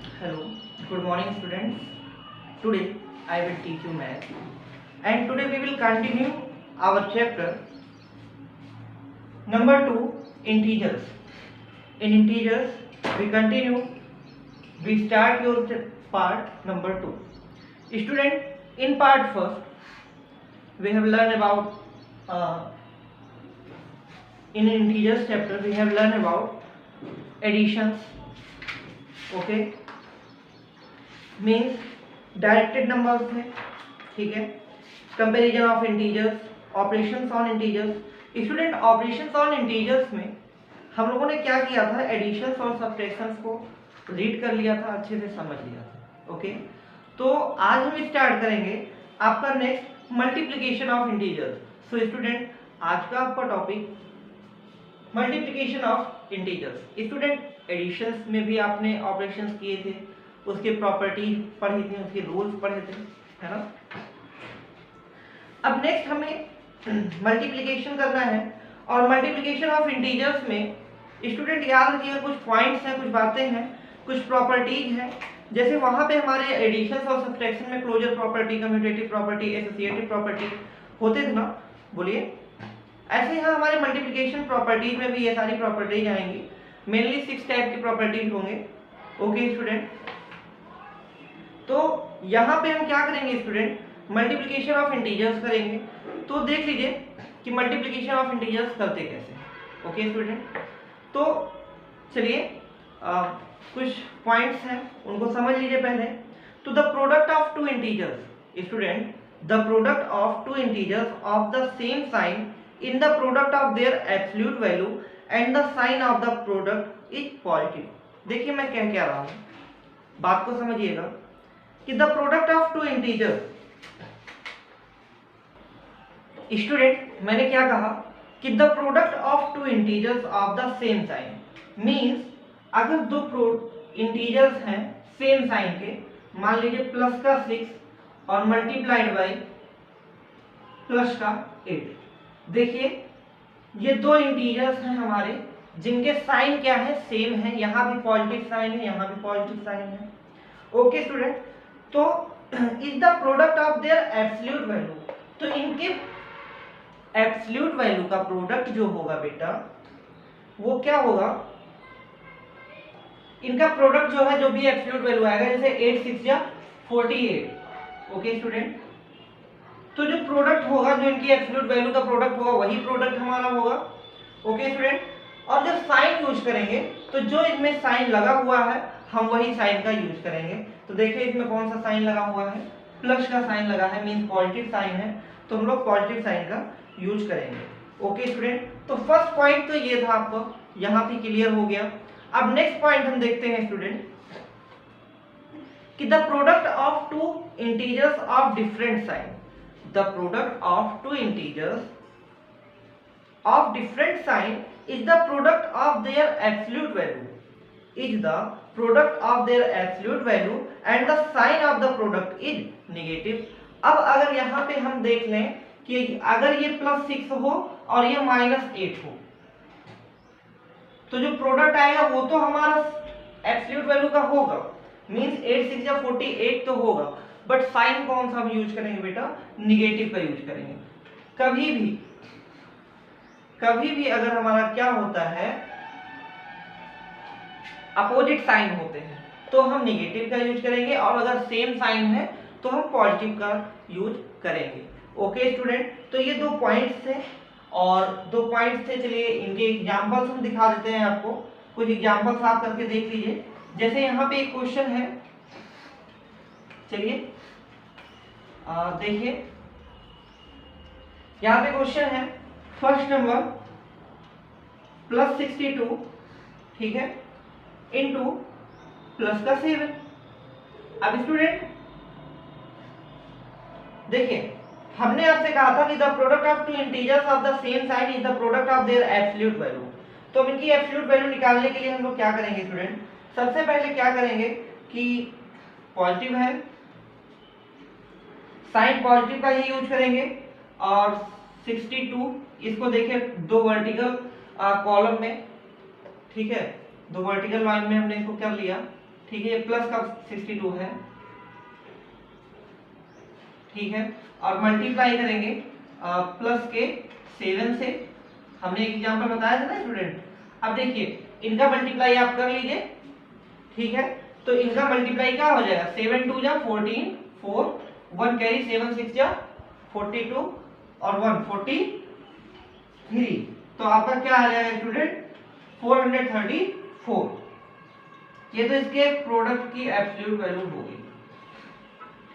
Hello, good morning students. Today I will teach you math and today we will continue our chapter number 2 integers. In integers we continue, we start your part number 2. Student, in part first we have learned about in integers chapter we have learned about additions, okay, means directed numbers है, ठीक है, comparison of integers, operations on integers. Student, operations on integers में हम लोगों ने क्या किया था, एडिशंस और सब्ट्रैक्शंस को रीड कर लिया था, अच्छे से समझ लिया था. ओके, तो आज हम स्टार्ट करेंगे आपका next multiplication of integers. So student, आज का आपका topic multiplication of integers. Student, additions में भी आपने ऑपरेशंस किए थे, उसके प्रॉपर्टी पढ़ी थी, उसके रूल्स पढ़े थे, है ना. अब नेक्स्ट हमें मल्टीप्लिकेशन करना है और मल्टीप्लिकेशन ऑफ इंटीजर्स में स्टूडेंट याद रखिएगा कुछ पॉइंट्स हैं, कुछ बातें हैं, कुछ प्रॉपर्टीज हैं. जैसे वहां पे हमारे एडिशन और सब्ट्रैक्शन में closure property, commutative property, associative property होते थे ना, बोलिए. ऐसे यहाँ हमारे मल्टीप्लिकेशन प्रॉपर्टीज में भी ये सारी प्रॉपर्टीज आएंगी. मेनली 6 टाइप की प्रॉपर्टीज होंगे. ओके स्टूडेंट, तो यहाँ पे हम क्या करेंगे स्टूडेंट, मल्टीप्लिकेशन ऑफ इंटीजर्स करेंगे. तो देख लीजिए कि मल्टीप्लिकेशन ऑफ इंटीजर्स करते कैसे. ओके स्टूडेंट, तो चलिए कुछ पॉइंट्स हैं उनको समझ लीजिए पहले. तो the product of two integers, student, the product of two integers of the same sign in the product of their absolute value and the sign of the product is positive. देखिए मैं क्या रहा हूँ, बात को समझिएगा कि the product of two integers. Student, मैंने क्या कहा कि the product of two integers of the same sign means अगर दो इंटीजर्स हैं सेम साइन के, मान लीजिए प्लस का 6 और मल्टीप्लाइड बाई प्लस का 8. देखिए ये दो इंटीजर्स हैं हमारे जिनके साइन क्या है, सेम है. यहां भी पॉजिटिव साइन है, यहां भी पॉजिटिव साइन है. ओके स्टूडेंट, तो is the product of their absolute value. तो इनके एब्सोल्यूट वैल्यू का प्रोडक्ट जो होगा बेटा वो क्या होगा, इनका प्रोडक्ट जो है, जो भी एब्सोल्यूट वैल्यू आएगा, जैसे 8 6 या 48. ओके स्टूडेंट, तो जो प्रोडक्ट होगा, जो इनकी एब्सोल्यूट वैल्यू का प्रोडक्ट होगा वही प्रोडक्ट हमारा होगा. ओके स्टूडेंट, और जब साइन यूज करेंगे तो जो इसमें साइन लगा हुआ है हम वही साइन का यूज करेंगे. तो देखिए इसमें कौन सा साइन लगा हुआ है, प्लस का साइन लगा है, मींस पॉजिटिव साइन है, तो हम लोग पॉजिटिव साइन का यूज करेंगे. ओके स्टूडेंट, तो फर्स्ट पॉइंट तो ये था, आपको यहां पे क्लियर हो गया. अब नेक्स्ट पॉइंट हम देखते हैं स्टूडेंट कि the product of two integers of different sign, the product of two integers of different sign is the product of their absolute value, is the product of their absolute value and the sign of the product is negative. अब अगर यहाँ पे हम देख लें कि अगर ये +6 हो और ये -8 हो, तो जो प्रोडक्ट आएगा वो तो हमारा एब्सोल्यूट वैल्यू का होगा, मींस 8 6 या 48 तो होगा, बट साइन कौन सा हम यूज करेंगे बेटा, निगेटिव का यूज करेंगे. कभी भी अगर हमारा क्या होता है, अपोजिट साइन होते हैं तो हम निगेटिव का यूज करेंगे, और अगर सेम साइन है तो हम पॉजिटिव का यूज करेंगे. ओके स्टूडेंट, तो ये दो पॉइंट्स थे और दो पॉइंट्स थे. चलिए इनके एग्जांपल्स हम दिखा देते हैं आपको. कुछ एग्जांपल्स आप करके देख लीजिए. जैसे यहाँ पे एक क्वेश्चन है, चलिए देखिए यहाँ पे क्वेश्चन है फर्स्ट नंबर +62, ठीक है, इनटू प्लस का 7. अब स्टूडेंट देखिए हमने आपसे कहा था कि the product of two integers of the same sign is the product of their absolute value. तो अब इनकी एब्सोल्यूट वैल्यू निकालने के लिए हम लोग क्या करेंगे स्टूडेंट, सबसे पहले क्या करेंगे कि पॉजिटिव है, साइन पॉजिटिव का ही यूज करेंगे, और 62 इसको देखिए दो वर्टिकल कॉलम में, ठीक है, दो वर्टिकल लाइन में हमने इसको कर लिया, ठीक है, प्लस का 62 है, ठीक है, और मल्टीप्लाई करेंगे प्लस के 7 से, हमने एक एग्जांपल बताया था ना स्टूडेंट। अब देखिए इनका मल्टीप्लाई आप कर लीजिए, ठीक है, तो इनका मल्टीप्लाई क्या हो जाएगा, 7 2 जा 14, 4 1 कैरी, 7 6 जा 42 और 1 43, तो आपका क्या आ जाएगा स्टूडेंट 434। ये तो इसके प्रोडक्ट की एब्सोल्यूट वैल्यू होगी,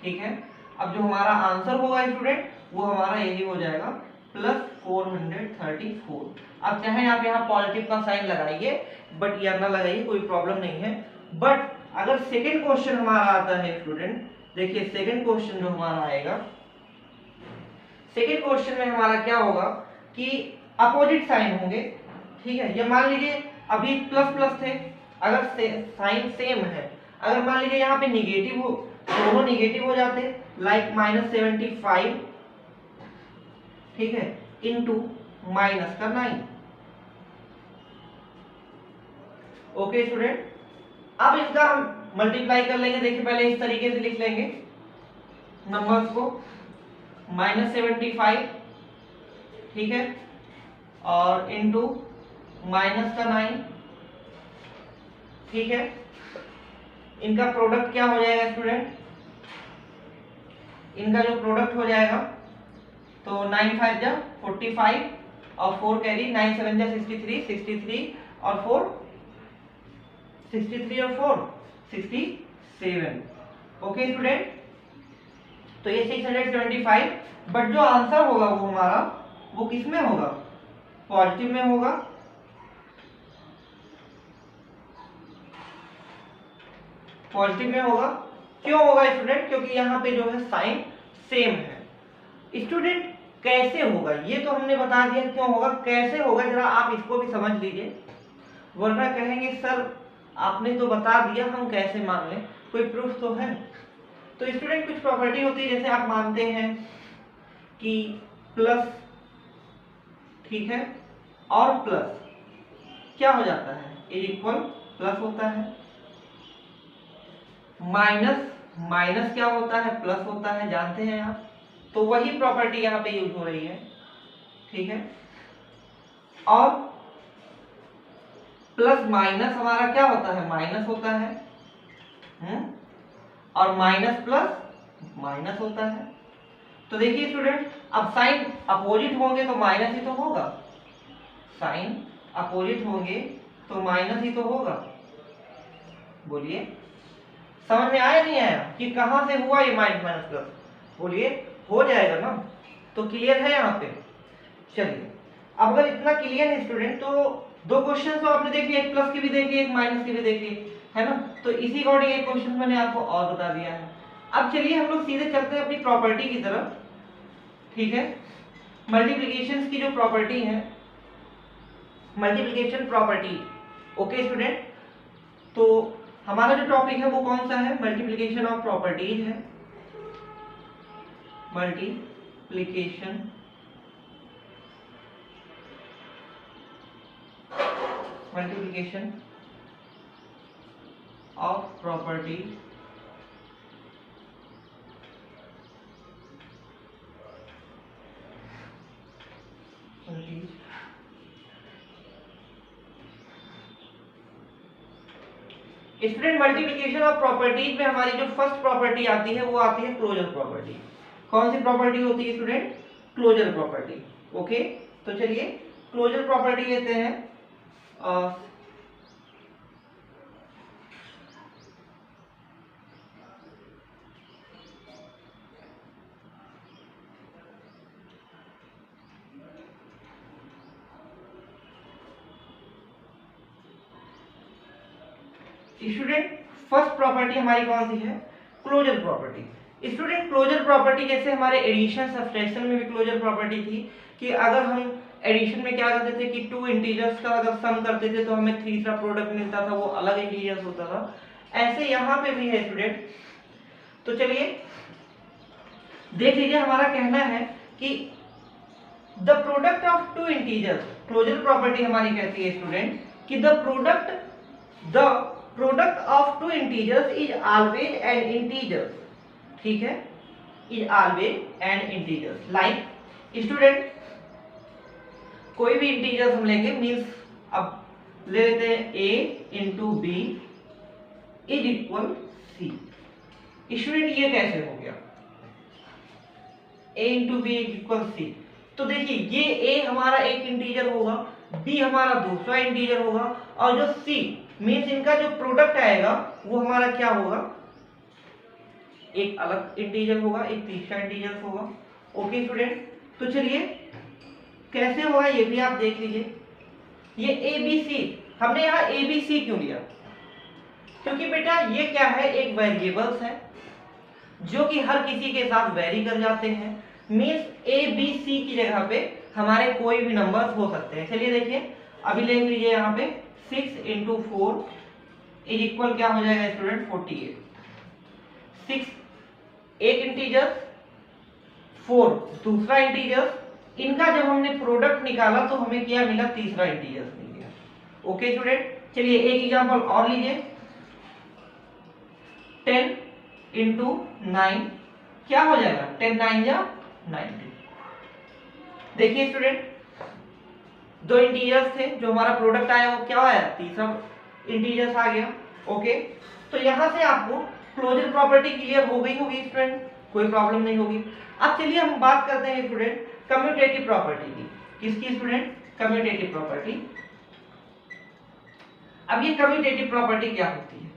ठीक है। अब जो हमारा आंसर होगा स्टूडेंट वो हमारा यही हो जाएगा प्लस 434। अब चाहे आप यहाँ पॉजिटिव का साइन लगाइए बट या ना लगाइए, कोई प्रॉब्लम नहीं है। बट अगर सेकंड क्वेश्चन हमारा आता है स्टूडेंट, देखिए सेकंड क्वेश्चन जो हमारा आएगा, सेकंड क्वेश्चन में हमारा क्या होगा कि अपोजिट साइन होंगे, ठीक है। ये मान लीजिए अभी प्लस प्लस थे, अगर साइन सेम है, अगर मान लीजिए यहाँ पे निगेटिव हो, दोनों निगेटिव हो जाते, लाइक -75, ठीक है, इनटू माइनस का 9। ओके स्टूडेंट, अब इसका हम मल्टीप्लाई कर लेंगे। देखिए पहले इस तरीके से लिख लेंगे नंबर्स को, -75, ठीक है, और इनटू माइनस का 9, ठीक है। इनका प्रोडक्ट क्या हो जाएगा स्टूडेंट, इनका जो प्रोडक्ट हो जाएगा तो 9 5 जा 45 और 4 कैरी, 9 7 जा 63, 63 और 4 63 और 4 67। ओके स्टूडेंट, तो ये 675, बट जो आंसर होगा वो हमारा वो किस में होगा, पॉजिटिव में होगा। पॉजिटिव में होगा, क्यों होगा स्टूडेंट, क्योंकि यहाँ पे जो है साइन सेम है। स्टूडेंट कैसे होगा ये तो हमने बता दिया, क्यों होगा, कैसे होगा जरा आप इसको भी समझ लीजिए, वरना कहेंगे सर आपने तो बता दिया हम कैसे मान लें, कोई प्रूफ तो है। तो स्टूडेंट कुछ प्रॉपर्टी होती है, जैसे आप मानते हैं कि प्लस, ठीक है, और प्लस क्या हो जाता है, इक्वल प्लस होता है, माइनस माइनस क्या होता है, प्लस होता है, जानते हैं आप। तो वही प्रॉपर्टी यहाँ पे यूज हो रही है, ठीक है। और प्लस माइनस हमारा क्या होता है, माइनस होता है, और माइनस प्लस माइनस होता है। तो देखिए स्टूडेंट, अब साइन अपोजिट होंगे तो माइनस ही तो होगा, साइन अपोजिट होंगे तो माइनस ही तो होगा। बोलिए समझ में आया नहीं आया कि कहां से हुआ ये माइनस माइनस प्लस, बोलिए हो जाएगा ना, तो क्लियर है यहाँ पे। चलिए अब अगर इतना क्लियर है स्टूडेंट, तो दो क्वेश्चन तो आपने देख लिए, एक प्लस की भी देख ली, एक माइनस की भी देख ली, है ना। तो इसी अकॉर्डिंग एक क्वेश्चन मैंने आपको और बता दिया है। अब चलिए हम लोग सीधे चलते हैं अपनी प्रॉपर्टी की तरफ, ठीक है। मल्टीप्लिकेशन की जो प्रॉपर्टी है, मल्टीप्लिकेशन प्रॉपर्टी। ओके स्टूडेंट, तो हमारा जो टॉपिक है वो कौन सा है, मल्टीप्लिकेशन ऑफ प्रॉपर्टीज है, multiplication multiplication of property. Student multiplication of properties में हमारी जो फर्स्ट प्रॉपर्टी आती है वो आती है क्लोजर प्रॉपर्टी। कौन सी प्रॉपर्टी होती है स्टूडेंट, क्लोजर प्रॉपर्टी। ओके, तो चलिए क्लोजर प्रॉपर्टी लेते हैं। स्टूडेंट फर्स्ट प्रॉपर्टी हमारी कौन सी है, closure property. Student closure property जैसे हमारे एडिशन सब्ट्रैक्शन में भी क्लोजर प्रॉपर्टी थी कि अगर हम एडिशन में क्या करते थे कि टू इंटीजर्स का अगर सम करते थे तो हमें तीसरा प्रोडक्ट मिलता था, वो अलग इंटीजर्स होता था। ऐसे यहाँ पे भी है स्टूडेंट। तो चलिए देख लीजिए, हमारा कहना है कि the product of two integers, closure property हमारी कहती है स्टूडेंट कि the product of two integers is always an integer, ठीक है, is always an integer. Like student कोई भी इंटीजर्स हम लेंगे, मीन्स अब ले लेते हैं a into B is equal C. Student ये कैसे हो गया, a into B is equal C? तो देखिए ये a हमारा एक इंटीजर होगा, b हमारा दूसरा इंटीजर होगा, और जो c मीन्स इनका जो प्रोडक्ट आएगा वो हमारा क्या होगा, एक अलग इंटीजर होगा, एक तीसरा इंटीजर होगा। ओके स्टूडेंट, तो चलिए कैसे होगा ये भी आप देख लीजिए। ये ए बी सी, हमने यहाँ ए बी सी क्यों लिया? क्योंकि बेटा ये क्या है, एक वेरिएबल्स है जो कि हर किसी के साथ वेरी कर जाते हैं। मीन्स ए बी सी की जगह पे हमारे कोई भी नंबर्स हो सकते हैं। चलिए देखिए, अभी ले लीजिए यहाँ पे 6 इंटू 4 इज इक्वल क्या हो जाएगा स्टूडेंट, 48। 6 एक इंटीजर, 4 दूसरा इंटीजर, इनका जब हमने प्रोडक्ट निकाला तो हमें क्या मिला, तीसरा इंटीजर मिल गया। ओके स्टूडेंट, चलिए एक एग्जांपल और लीजिए। 10 इंटू 9 क्या हो जाएगा, 10 9 जा 90। देखिए स्टूडेंट दो इंटीजर्स थे, जो हमारा प्रोडक्ट आया वो क्या आया, तीसरा इंटीजर्स आ गया। ओके, तो यहां से आपको क्लोजर प्रॉपर्टी क्लियर हो गई होगी स्टूडेंट, कोई प्रॉब्लम नहीं होगी। अब चलिए हम बात करते हैं स्टूडेंट कम्यूटेटिव प्रॉपर्टी की। किसकी स्टूडेंट, कम्यूटेटिव प्रॉपर्टी। अब ये कम्यूटेटिव प्रॉपर्टी क्या होती है,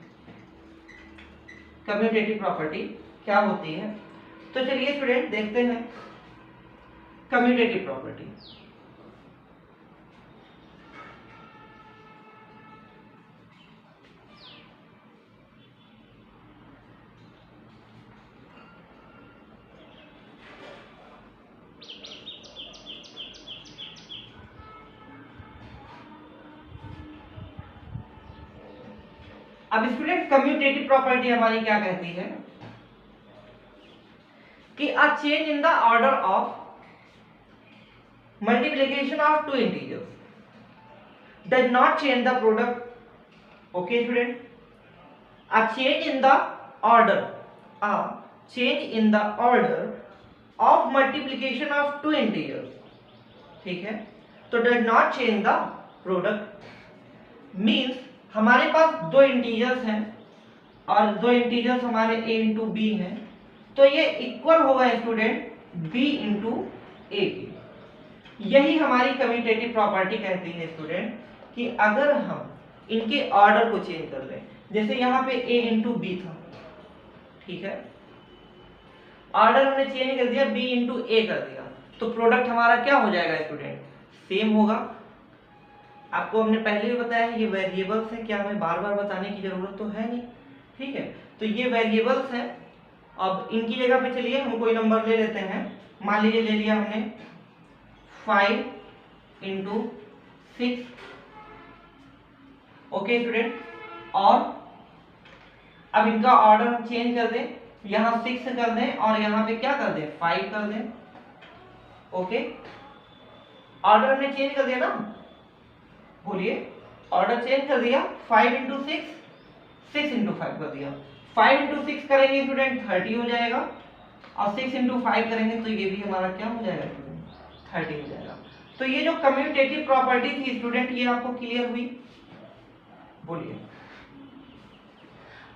कम्यूटेटिव प्रॉपर्टी क्या होती है, तो चलिए स्टूडेंट देखते हैं कम्यूटेटिव प्रॉपर्टी। अब स्टूडेंट कम्यूटेटिव प्रॉपर्टी हमारी क्या कहती है कि a change in the order of multiplication of two integers does not change the product. Okay student, a change in the order, a change in the order of multiplication of two integers, ठीक है, तो does not change the product. Means हमारे पास दो integers हैं और दो integers हमारे a इंटू बी हैं, तो ये इक्वल होगा स्टूडेंट b इंटू ए के। यही हमारी कम्यूटेटिव प्रॉपर्टी कहती है स्टूडेंट कि अगर हम इनके ऑर्डर को चेंज कर लें, जैसे यहाँ पे a इंटू बी था, ठीक है, ऑर्डर हमने चेंज कर दिया, b इंटू ए कर दिया, तो प्रोडक्ट हमारा क्या हो जाएगा स्टूडेंट, सेम होगा। आपको हमने पहले भी बताया है ये वेरिएबल्स हैं, क्या हमें बार बार बताने की जरूरत तो है नहीं, ठीक है, तो ये वेरिएबल्स हैं। अब इनकी जगह पे चलिए हम कोई नंबर ले लेते हैं, मान लीजिए ले लिया हमने 5 इंटू 6। ओके स्टूडेंट, और अब इनका ऑर्डर हम चेंज कर दें, यहाँ 6 कर दें और यहाँ पे क्या कर दें, 5 कर दें। ओके, ऑर्डर हमने चेंज कर दिया ना, बोलिए, ऑर्डर चेंज कर दिया, 5 इंटू 6, 6 इंटू 5 कर दिया। 5 इंटू 6 करेंगे स्टूडेंट 30 हो जाएगा, और 6 इंटू 5 करेंगे तो ये भी हमारा क्या हो जाएगा स्टूडेंट, 30 हो जाएगा। तो ये जो कम्यूटेटिव प्रॉपर्टी थी स्टूडेंट, ये आपको क्लियर हुई, बोलिए।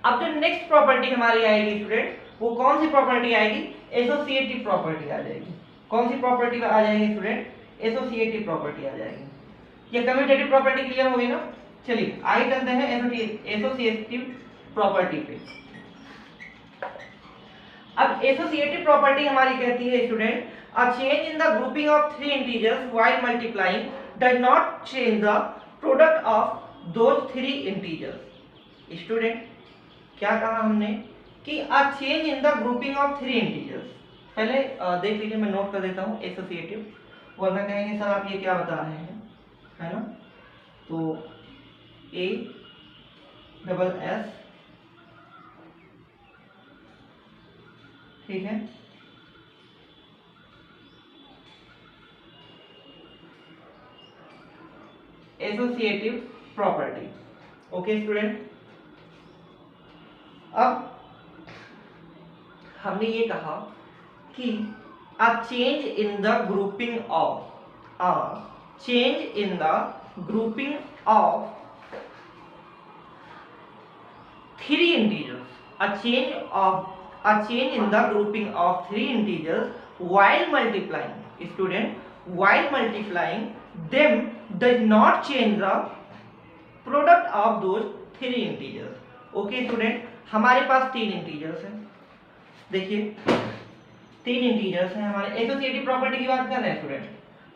अब जो नेक्स्ट प्रॉपर्टी हमारी आएगी स्टूडेंट, वो कौन सी प्रॉपर्टी आएगी, एसोसिएटिव प्रॉपर्टी आ जाएगी। कौन सी प्रॉपर्टी आ जाएगी स्टूडेंट, एसोसिएटिव प्रॉपर्टी आ जाएगी। ये कम्यूटेटिव प्रॉपर्टी क्लियर हो गई ना, चलिए आगे चलते हैं एसोसिएटिव प्रॉपर्टी पे। अब एसोसिएटिव प्रॉपर्टी हमारी कहती है student, a change in the grouping of three integers while multiplying does not change the product of those three integers. Student क्या कहा हमने कि a change in the grouping of three integers. पहले देख लीजिए, मैं नोट कर देता हूं एसोसिएटिव, वरना कहेंगे सर आप ये क्या बता रहे हैं, है ना। तो A डबल S, ठीक है, एसोसिएटिव प्रॉपर्टी। ओके स्टूडेंट, अब हमने ये कहा कि a change in the grouping of three integers, a change in the grouping of three integers while multiplying them does not change the product of those three integers. Okay student, हमारे पास तीन integers हैं, देखिए तीन integers हैं, हमारे associative property की बात कर रहे हैं स्टूडेंट।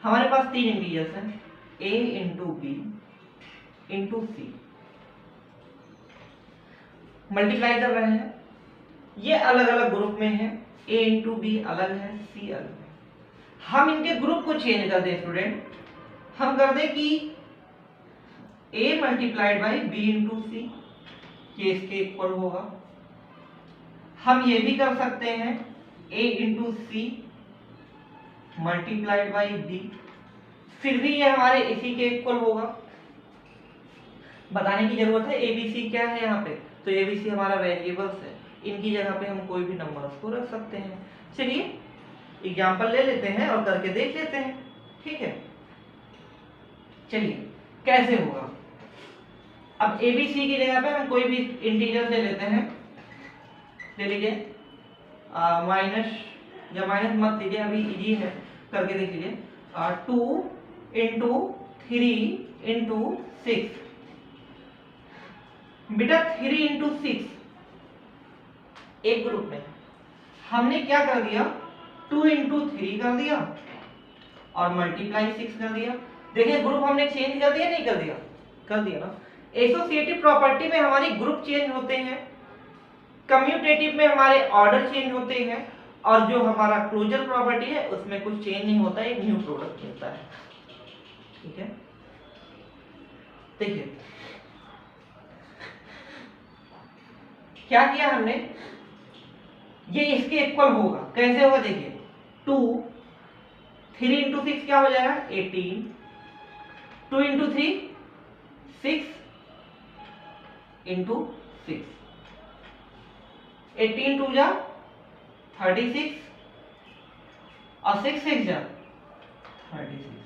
हमारे पास तीन इंटीजर्स हैं, a into B into C, multiply कर रहे हैं, ये अलग अलग ग्रुप में है, a इंटू बी अलग है, c अलग है। हम इनके ग्रुप को चेंज कर दें स्टूडेंट, हम कर दें कि a multiplied by b into c, ये इसके इक्वल होगा। हम ये भी कर सकते हैं a into C multiplied by B, फिर भी ये हमारे इसी के इक्वल होगा। बताने की जरूरत है एबीसी क्या है यहाँ पे, तो एबीसी हमारा वेरिएबल्स है, इनकी जगह पे हम कोई भी नंबर्स को रख सकते हैं। चलिए एग्जांपल ले लेते हैं और करके देख लेते हैं, ठीक है। चलिए कैसे होगा। अब एबीसी की जगह पे हम कोई भी इंटीजर ले लेते हैं, ले लीजिए माइनस या माइनस मत लीजिए, अभी इजी है, करके देख लीजिए 2 इंटू 3 इंटू 6। बेटा 3 इंटू 6 एक ग्रुप में हमने क्या कर दिया, 2 इंटू 3 कर दिया और मल्टीप्लाई 6 कर दिया। देखिए ग्रुप हमने चेंज कर दिया, नहीं कर दिया, कर दिया ना। एसोसिएटिव प्रॉपर्टी में हमारे ग्रुप चेंज होते हैं, कम्यूटेटिव में हमारे ऑर्डर चेंज होते हैं, और जो हमारा क्लोजर प्रॉपर्टी है उसमें कुछ चेंज नहीं होता है, एक न्यू प्रोडक्ट मिलता है, ठीक है। देखिए क्या किया हमने, ये इसके इक्वल होगा, कैसे होगा देखिए 3 इंटू 6 क्या हो जाएगा 18, 2 इंटू 3 6 इंटू 6, 18 2 जा 36 और 6 6 जा 36।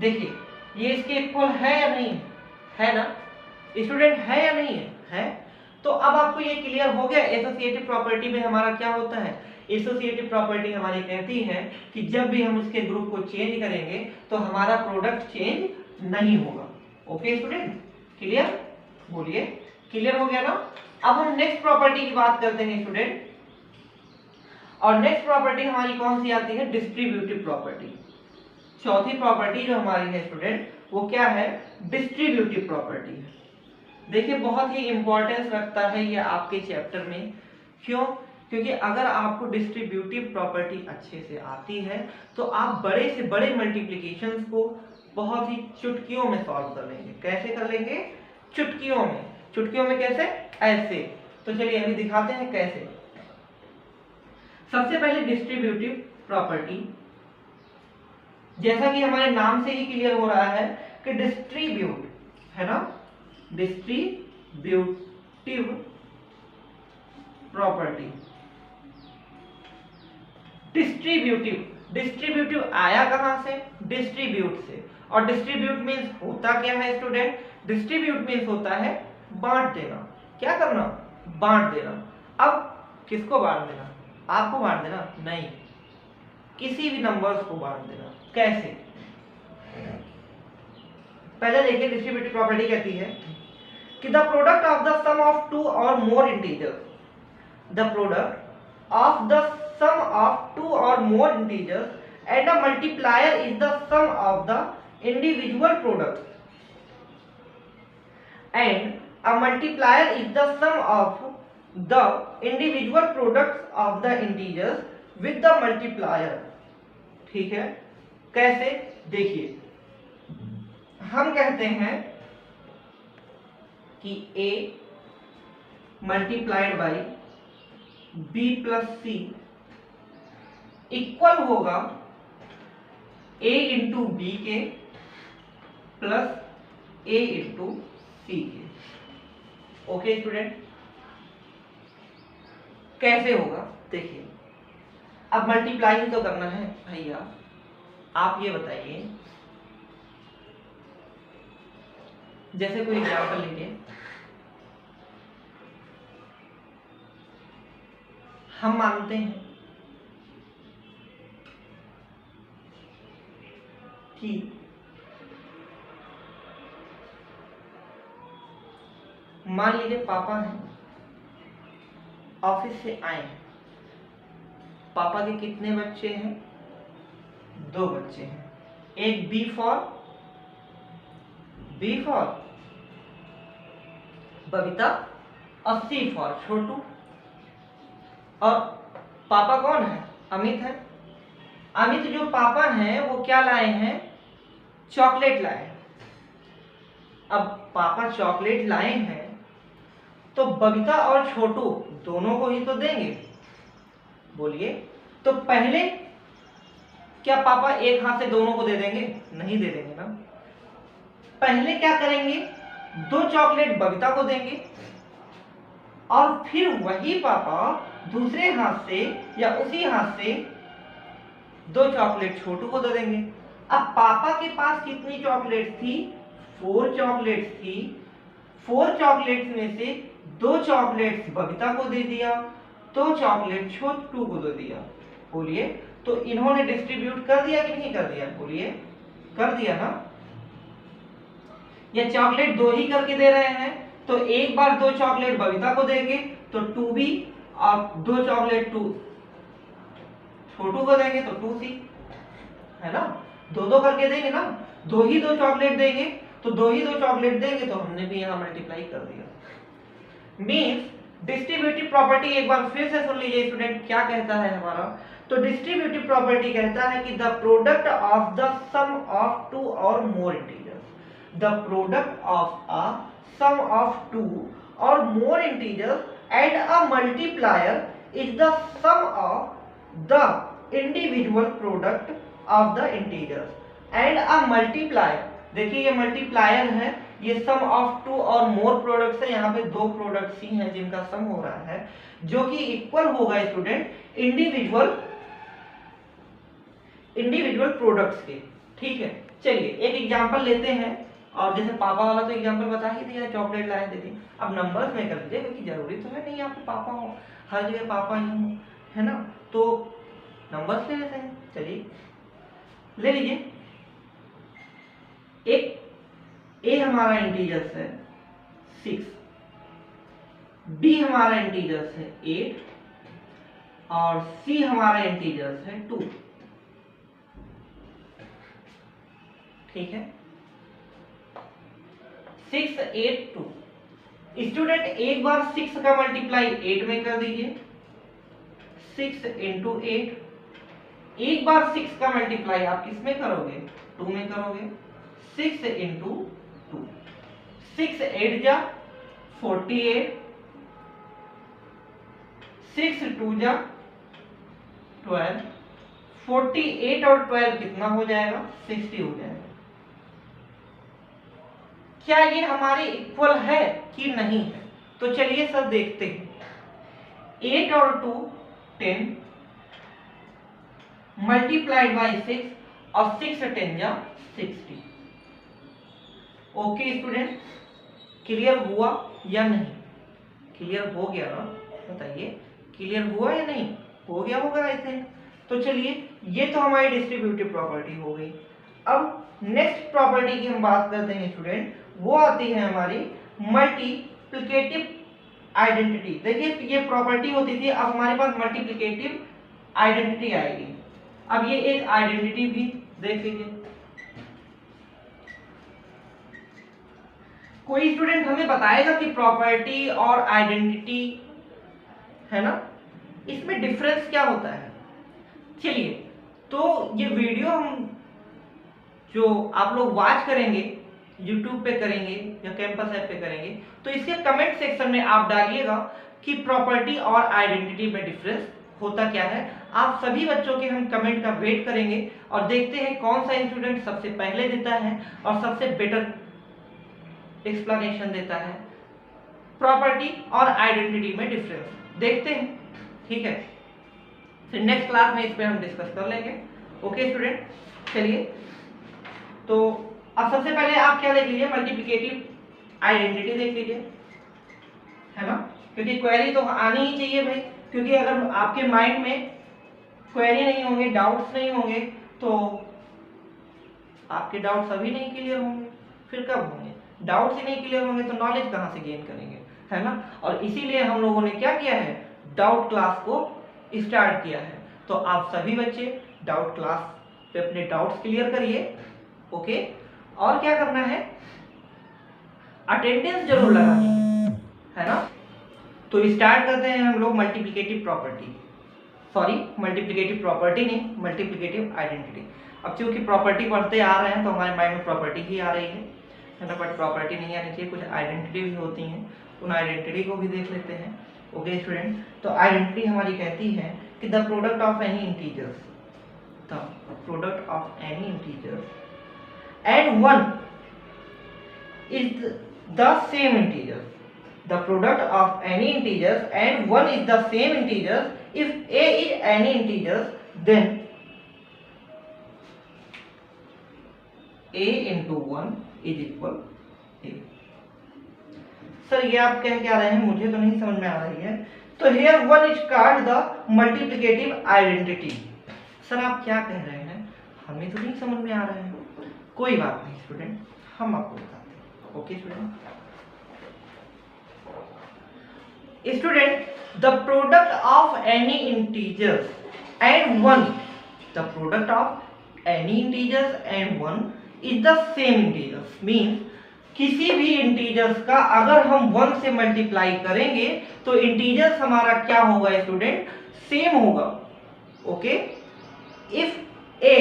देखिए ये इसके इक्वल है या नहीं है ना स्टूडेंट, है या नहीं है। तो अब आपको ये क्लियर हो गया एसोसिएटिव प्रॉपर्टी में हमारा क्या होता है। एसोसिएटिव प्रॉपर्टी हमारी कहती है कि जब भी हम उसके ग्रुप को चेंज करेंगे तो हमारा प्रोडक्ट चेंज नहीं होगा। ओके स्टूडेंट, क्लियर, बोलिए क्लियर हो गया ना। अब हम नेक्स्ट प्रॉपर्टी की बात करते हैं स्टूडेंट, और नेक्स्ट प्रॉपर्टी हमारी कौन सी आती है, डिस्ट्रीब्यूटिव प्रॉपर्टी। चौथी प्रॉपर्टी जो हमारी है स्टूडेंट वो क्या है, डिस्ट्रीब्यूटिव प्रॉपर्टी है। देखिए बहुत ही इंपॉर्टेंस रखता है ये आपके चैप्टर में, क्यों, क्योंकि अगर आपको डिस्ट्रीब्यूटिव प्रॉपर्टी अच्छे से आती है तो आप बड़े से बड़े मल्टीप्लिकेशंस को बहुत ही चुटकियों में सॉल्व कर लेंगे। कैसे कर लेंगे, चुटकियों में। चुटकियों में कैसे, ऐसे। तो चलिए अभी दिखाते हैं कैसे। सबसे पहले डिस्ट्रीब्यूटिव प्रॉपर्टी, जैसा कि हमारे नाम से ही क्लियर हो रहा है कि डिस्ट्रीब्यूट है ना, डिस्ट्रीब्यूटिव प्रॉपर्टी। डिस्ट्रीब्यूटिव आया कहां से, डिस्ट्रीब्यूट से। और डिस्ट्रीब्यूट मींस होता क्या है स्टूडेंट, डिस्ट्रीब्यूट मींस होता है बांट देना। क्या करना, बांट देना। अब किसको बांट देना, आपको बांट देना नहीं, किसी भी नंबर्स को बांट देना। कैसे, पहले देखिए डिस्ट्रीब्यूटिव प्रॉपर्टी कहती है कि the product of the sum of two or more integers, the product of the sum of two or more integers and a multiplier is the sum of the individual products and a multiplier is the sum of the individual products of the integers with the multiplier। ठीक है, कैसे, देखिए हम कहते हैं कि a multiplied by b plus C equal होगा a into B के प्लस a इंटू सी के। ओके स्टूडेंट, कैसे होगा देखिए, अब मल्टीप्लाई ही तो करना है भैया। आप ये बताइए, जैसे कोई एग्जाम्पल लीजिए, हम मानते हैं कि मान लीजिए पापा हैं, ऑफिस से आए हैं, पापा के कितने बच्चे हैं? 2 बच्चे हैं। एक बी फॉर बबीता और सी फॉर छोटू। और पापा कौन है? अमित है। अमित जो पापा हैं वो क्या लाए हैं? चॉकलेट लाए हैं। अब पापा चॉकलेट लाए हैं तो बबीता और छोटू दोनों को ही तो देंगे, बोलिए। तो पहले क्या पापा एक हाथ से दोनों को दे देंगे? नहीं दे देंगे ना। पहले क्या करेंगे? 2 चॉकलेट बबीता को देंगे और फिर वही पापा दूसरे हाथ से या उसी हाथ से 2 चॉकलेट छोटू को दे देंगे। अब पापा के पास कितनी चॉकलेट थी? 4 चॉकलेट्स थी। 4 चॉकलेट्स में से 2 चॉकलेट्स बबीता को दे दिया, 2 चॉकलेट छोटू को दे दिया, बोलिए। तो इन्होंने डिस्ट्रीब्यूट कर दिया कि नहीं कर दिया? बोलिए, कर दिया ना। ये चॉकलेट 2 ही करके दे रहे हैं, तो एक बार 2 चॉकलेट बबीता को देंगे तो 2B, और 2 चॉकलेट छोटू को देंगे तो 2C, है ना। 2 करके देंगे ना, 2 ही 2 चॉकलेट देंगे तो 2 ही 2 चॉकलेट देंगे, तो हमने भी यहाँ मल्टीप्लाई कर दिया। मीन्स डिस्ट्रीब्यूटिव प्रॉपर्टी एक बार फिर से सुन लीजिए स्टूडेंट, क्या कहता है हमारा। तो डिस्ट्रीब्यूटिव प्रॉपर्टी कहता है कि the product of the sum of 2 or more integers, the product of a sum of 2 or more integers and a multiplier is the sum of the individual product of the integers and a multiplier. देखिए ये multiplier है, ये सम of 2 or more products है। यहाँ पे 2 products ही हैं जिनका सम हो रहा है, जो कि इक्वल होगा स्टूडेंट इंडिविजुअल प्रोडक्ट्स के। ठीक है, चलिए एक एग्जांपल लेते हैं। और जैसे पापा वाला तो एग्जांपल बता ही दिया, चॉकलेट लाए दे दी। अब नंबर्स में कर लीजिए, क्योंकि जरूरी तो है नहीं यहाँ पे पापा हो, हर जगह पापा ही हो, है ना। तो नंबर्स ले लेते हैं, चलिए ले लीजिए। एक ए हमारा इंटीजर्स है 6, बी हमारा इंटीजर्स है 8 और सी हमारा इंटीजर्स है 2। ठीक है, 6 8 2। स्टूडेंट एक बार 6 का मल्टीप्लाई 8 में कर दीजिए, 6 इंटू 8। एक बार 6 का मल्टीप्लाई आप किस में करोगे? 2 में करोगे, 6 इंटू 2। 6 8 जा 48, 6 2 जा 12। 48 और 12 कितना हो जाएगा? 60 हो जाएगा। क्या ये हमारे इक्वल है कि नहीं है? तो चलिए सर देखते हैं। 8 और 2 10 मल्टीप्लाइड बाई 6 और 6 10 जा 60। ओके स्टूडेंट, क्लियर हुआ या नहीं? क्लियर हो गया ना? बताइए, क्लियर हुआ या नहीं? हो गया होगा आई थिंक। तो चलिए ये तो हमारी डिस्ट्रीब्यूटिव प्रॉपर्टी हो गई। अब नेक्स्ट प्रॉपर्टी की हम बात करते हैं स्टूडेंट, वो आती है हमारी मल्टीप्लिकेटिव आइडेंटिटी। देखिए ये प्रॉपर्टी होती थी, अब हमारे पास मल्टीप्लिकेटिव आइडेंटिटी आएगी। अब ये एक आइडेंटिटी भी देख लीजिए। कोई स्टूडेंट हमें बताएगा कि प्रॉपर्टी और आइडेंटिटी है ना, इसमें डिफरेंस क्या होता है? चलिए, तो ये वीडियो हम जो आप लोग वॉच करेंगे, YouTube पे करेंगे या कैंपस ऐप पे करेंगे, तो इसके कमेंट सेक्शन में आप डालिएगा कि प्रॉपर्टी और आइडेंटिटी में डिफरेंस होता क्या है। आप सभी बच्चों के हम कमेंट का वेट करेंगे और देखते हैं कौन सा स्टूडेंट सबसे पहले देता है और सबसे बेटर एक्सप्लेनेशन देता है प्रॉपर्टी और आइडेंटिटी में डिफरेंस। देखते हैं। ठीक है, फिर नेक्स्ट क्लास में इस पे हम डिस्कस कर लेंगे। ओके स्टूडेंट, चलिए तो अब सबसे पहले आप क्या देख लीजिए, मल्टीप्लिकेटिव आइडेंटिटी देख लीजिए, है ना, क्योंकि क्वेरी तो आनी ही चाहिए भाई, क्योंकि अगर आपके माइंड में क्वेरी नहीं होंगे, डाउट्स नहीं होंगे, तो आपके डाउट्स अभी नहीं क्लियर होंगे, फिर कब होंगे? डाउट्स ही नहीं क्लियर होंगे तो नॉलेज कहाँ से गेन करेंगे, है ना। और इसीलिए हम लोगों ने क्या किया है, डाउट क्लास को स्टार्ट किया है। तो आप सभी बच्चे डाउट क्लास पे अपने डाउट्स क्लियर करिए। ओके, और क्या करना है, अटेंडेंस जरूर लगानी है ना। तो स्टार्ट करते हैं हम लोग multiplicative property, sorry multiplicative property नहीं, मल्टीप्लिकेटिव आइडेंटिटी। अब क्योंकि प्रॉपर्टी पढ़ते आ रहे हैं तो हमारे माइंड में प्रॉपर्टी ही आ रही है ना, बट प्रॉपर्टी नहीं आनी चाहिए, कुछ आइडेंटिटी भी होती हैं, उन आइडेंटिटी को भी देख लेते हैं। ओके स्टूडेंट, तो आइडेंटिटी हमारी कहती है कि the product of any integers, the product of any integers and one is the same integers, the product of any integers and 1 is the same integers. If a is any integers, then a into 1 is equal a. Sir ये आप कह क्या रहे हैं, मुझे तो नहीं समझ में आ रही है। तो here 1 is called the multiplicative identity. Sir आप क्या कह रहे हैं, हमें तो नहीं समझ में आ रहा है। कोई बात नहीं स्टूडेंट, हम आपको बताते हैं। Okay student, student, the product of any integers and 1, the product of any integers and 1 is the same integers, means किसी भी इंटीजर्स का अगर हम 1 से मल्टीप्लाई करेंगे तो इंटीजर्स हमारा क्या होगा स्टूडेंट, सेम होगा। Okay, if a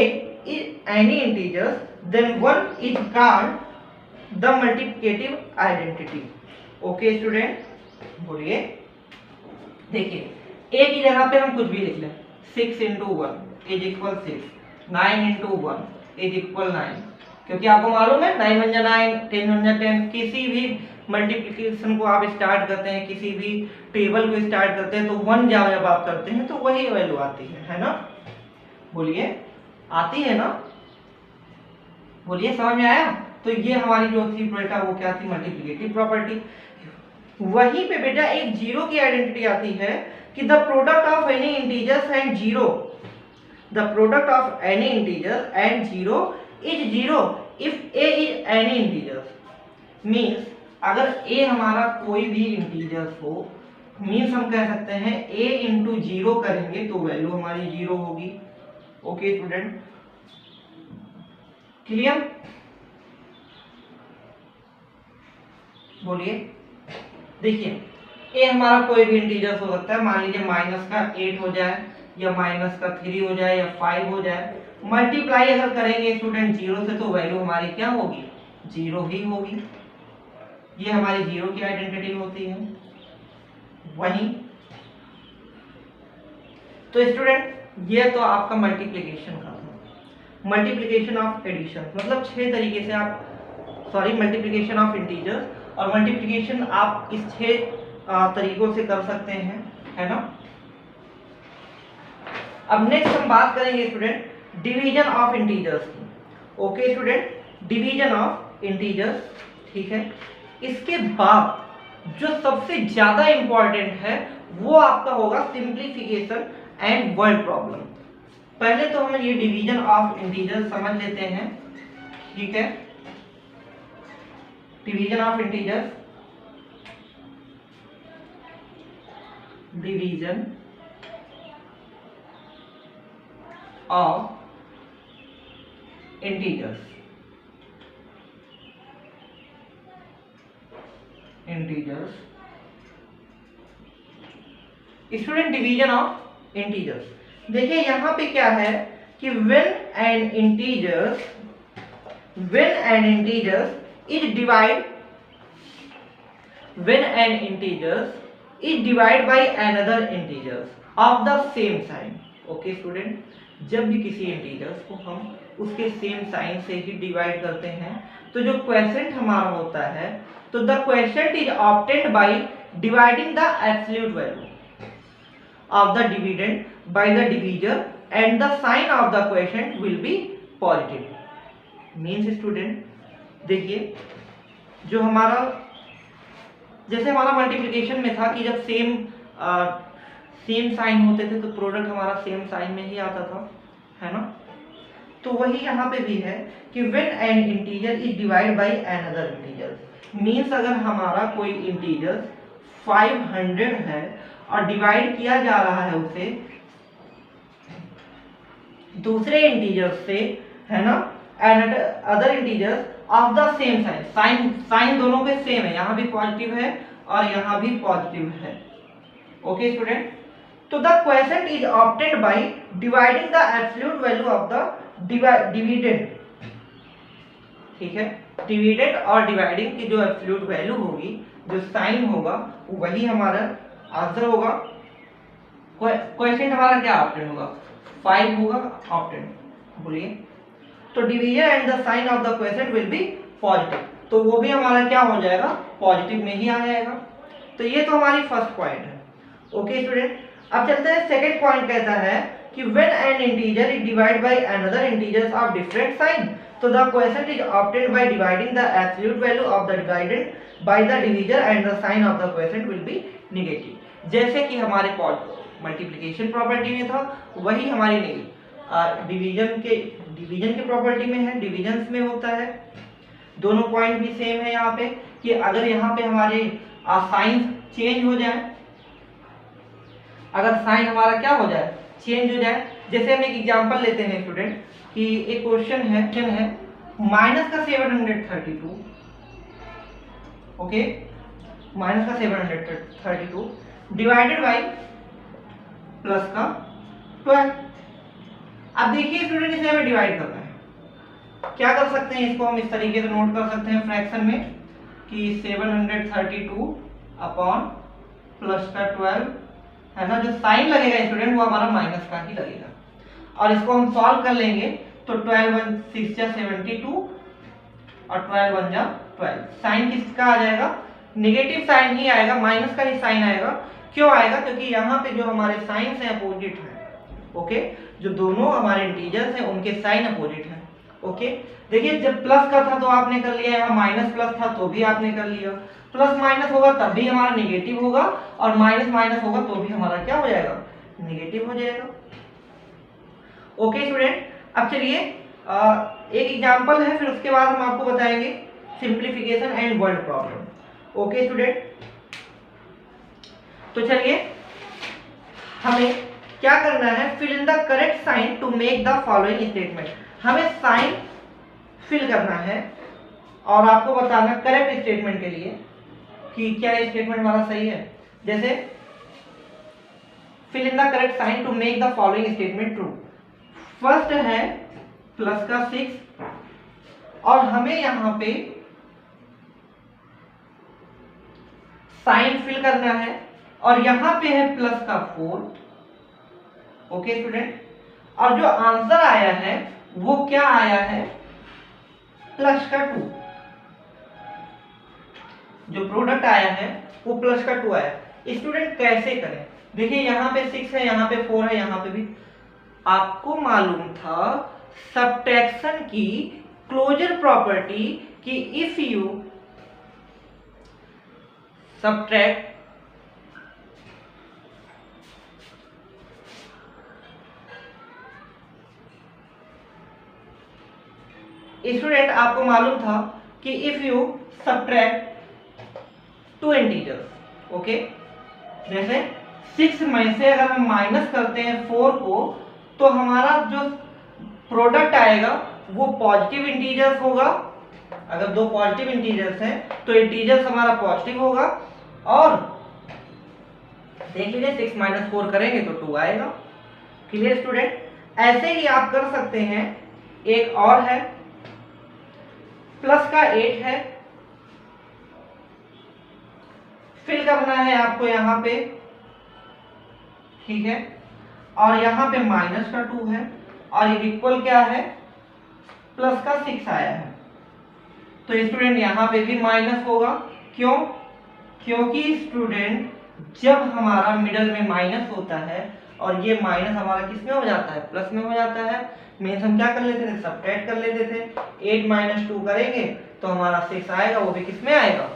is any integers then 1 is called the multiplicative identity. Okay student, बोलिए, देखिए a की जगह पे हम कुछ भी लिख लें, 6 into 1 is equal 6, 9 into 1 is equal 9, क्योंकि आपको मालूम है 9 1 जा 9, 10 1 जा 10, किसी भी मल्टीप्लिकेशन को आप स्टार्ट करते हैं, किसी भी टेबल को स्टार्ट करते हैं तो 1 जब आप करते हैं तो वही वैल्यू आती है ना। बोलिए, आती है ना, बोलिए, समझ में आया। तो ये हमारी जो थी बेटा वो क्या थी, मल्टीप्लिकेटिव प्रॉपर्टी। वहीं पे बेटा एक जीरो की आइडेंटिटी आती है कि the product of any integers and zero, the product of any integers and zero is zero if A is any integers, means अगर ए हमारा कोई भी इंटीजर्स हो, मींस हम कह सकते हैं ए इंटू जीरो करेंगे तो वैल्यू हमारी जीरो होगी। ओके स्टूडेंट, क्लियर, बोलिए। देखिए ए हमारा कोई भी इंटीजर्स हो सकता है, मान लीजिए माइनस का 8 हो जाए या माइनस का 3 हो जाए या 5 हो जाए, मल्टीप्लाई अगर करेंगे स्टूडेंट जीरो से तो वैल्यू हमारी क्या होगी, जीरो ही होगी। ये हमारी जीरो की आइडेंटिटी होती है। वहीं तो स्टूडेंट ये तो आपका मल्टीप्लिकेशन का था, मल्टीप्लिकेशन ऑफ एडिशन, मतलब 6 तरीके से आप, सॉरी मल्टीप्लिकेशन ऑफ इंटीजर्स और मल्टीप्लिकेशन आप इस 6 तरीकों से कर सकते हैं, है ना। अब नेक्स्ट हम बात करेंगे स्टूडेंट डिवीजन ऑफ इंटीजर्स की। Okay student, division of integers, ठीक है। इसके बाद जो सबसे ज्यादा इंपॉर्टेंट है वो आपका होगा सिंप्लीफिकेशन एंड वर्ड प्रॉब्लम। पहले तो हम ये डिवीजन ऑफ इंटीजर्स समझ लेते हैं, ठीक है। Division of integers, division of integers, integers student, division of integers. देखिए यहां पे क्या है कि when N integers is divide, when an integers is divided by another integers of the same sign. Okay student, जब भी किसी इंटीजर्स को हम उसके सेम साइन से ही डिवाइड करते हैं तो जो क्वोशिएंट हमारा होता है, तो the quotient is obtained by dividing the absolute value. of the dividend by the divisor and the sign of the quotient will be positive. Means student देखिए, जो हमारा जैसे हमारा मल्टीप्लिकेशन में था कि जब सेम साइन होते थे तो प्रोडक्ट हमारा सेम साइन में ही आता था, है ना। तो वही यहाँ पे भी है कि when an integer is divide by another integer, means अगर हमारा कोई इंटीजर 500 है और डिवाइड किया जा रहा है उसे दूसरे इंटीजर से, है ना, and other integers of the same sign, sign दोनों के सेम है, यहाँ भी पॉजिटिव है और यहाँ भी पॉजिटिव है। ओके स्टूडेंट, तो the quotient is obtained by dividing the absolute value of the dividend. ठीक है, डिविडेंड और डिवाइडिंग की जो एब्सोल्यूट वैल्यू होगी, जो साइन होगा, वही हमारा आंसर होगा। क्वोशिएंट हमारा क्या ऑब्टेन्ड होगा, 5 होगा ऑब्टेन्ड, बोलिए। तो division and the sign of the quotient will be positive, तो वो भी हमारा क्या हो जाएगा, पॉजिटिव में ही आ जाएगा। तो ये तो हमारी फर्स्ट पॉइंट है। ओके स्टूडेंट, अब चलते हैं सेकंड पॉइंट, कहता है कि when an integer is divide by another integers of different sign, तो the quotient is obtained by dividing the absolute value of the dividend by the divisor and the sign of the quotient will be negative. जैसे कि हमारे multiplication property में था, वही हमारी division के property में है, डिविजन्स में होता है। दोनों पॉइंट भी सेम है यहाँ पे कि अगर यहाँ पे हमारे साइन चेंज हो जाए, अगर साइन हमारा क्या हो जाए, चेंज हो जाए। जैसे हम एक एग्जांपल लेते हैं स्टूडेंट कि एक क्वेश्चन है माइनस का 732, ओके, माइनस का 732 डिवाइडेड बाई प्लस का 12। अब देखिए स्टूडेंट, इसे हमें डिवाइड करना है, क्या कर सकते हैं, इसको हम इस तरीके से नोट कर सकते हैं फ्रैक्शन में कि 732 अपॉन प्लस का 12, है ना। जो साइन लगेगा स्टूडेंट वो हमारा माइनस का ही लगेगा, और इसको हम सॉल्व कर लेंगे तो 12 1 6 जा 72 और 12 1 जा 12। साइन किसका आ जाएगा, नेगेटिव साइन ही आएगा, माइनस का ही साइन आएगा। क्यों आएगा, क्योंकि यहाँ पे जो हमारे साइंस हैं अपोजिट है। ओके, जो दोनों हमारे इंटीजर्स हैं उनके साइन अपोजिट है। ओके, देखिए जब प्लस का था तो आपने कर लिया, यहाँ माइनस प्लस था तो भी आपने कर लिया। प्लस माइनस होगा तब भी हमारा नेगेटिव होगा, और माइनस माइनस होगा तो भी हमारा क्या हो जाएगा, नेगेटिव हो जाएगा। ओके स्टूडेंट, अब चलिए एक एग्जांपल है, फिर उसके बाद हम आपको बताएंगे simplification and word problem. Okay student, तो चलिए हमें क्या करना है, fill in the correct sign to make the following statement. हमें साइन फिल करना है और आपको बताना करेक्ट स्टेटमेंट के लिए कि क्या स्टेटमेंट हमारा सही है। जैसे fill in the correct sign to make the following statement true. First है प्लस का 6 और हमें यहां पे साइन फिल करना है, और यहां पे है प्लस का 4। ओके स्टूडेंट, और जो आंसर आया है वो क्या आया है, प्लस का 2। जो प्रोडक्ट आया है वो प्लस का 2 आया। स्टूडेंट कैसे करें, देखिए यहाँ पे 6 है, यहाँ पे 4 है, यहाँ पे भी। आपको मालूम था सब्ट्रैक्शन की क्लोजर प्रॉपर्टी कि इफ यू सब्ट्रैक्ट स्टूडेंट, आपको मालूम था कि if you subtract 2 integers, okay, जैसे 6 में से अगर हम माइनस करते हैं 4 को, तो हमारा जो प्रोडक्ट आएगा वो पॉजिटिव इंटीजर्स होगा। अगर दो पॉजिटिव इंटीजर्स हैं तो इंटीजर्स हमारा पॉजिटिव होगा, और देख लीजिए 6 माइनस 4 करेंगे तो 2 आएगा। क्लियर स्टूडेंट, ऐसे ही आप कर सकते हैं। एक और है, प्लस का 8 है, फिल करना है आपको यहां पे, ठीक है, और यहां पे माइनस का 2 है, और इक्वल क्या है, प्लस का 6 आया है। तो स्टूडेंट यहां पे भी माइनस होगा। क्यों, क्योंकि स्टूडेंट जब हमारा मिडल में माइनस होता है और ये माइनस हमारा किस में हो जाता है, प्लस में हो जाता है, मीन्स हम क्या कर लेते थे, सब्ट्रैक्ट कर लेते थे। 8 माइनस 2 करेंगे तो हमारा 6 आएगा, वो भी किस में आएगा,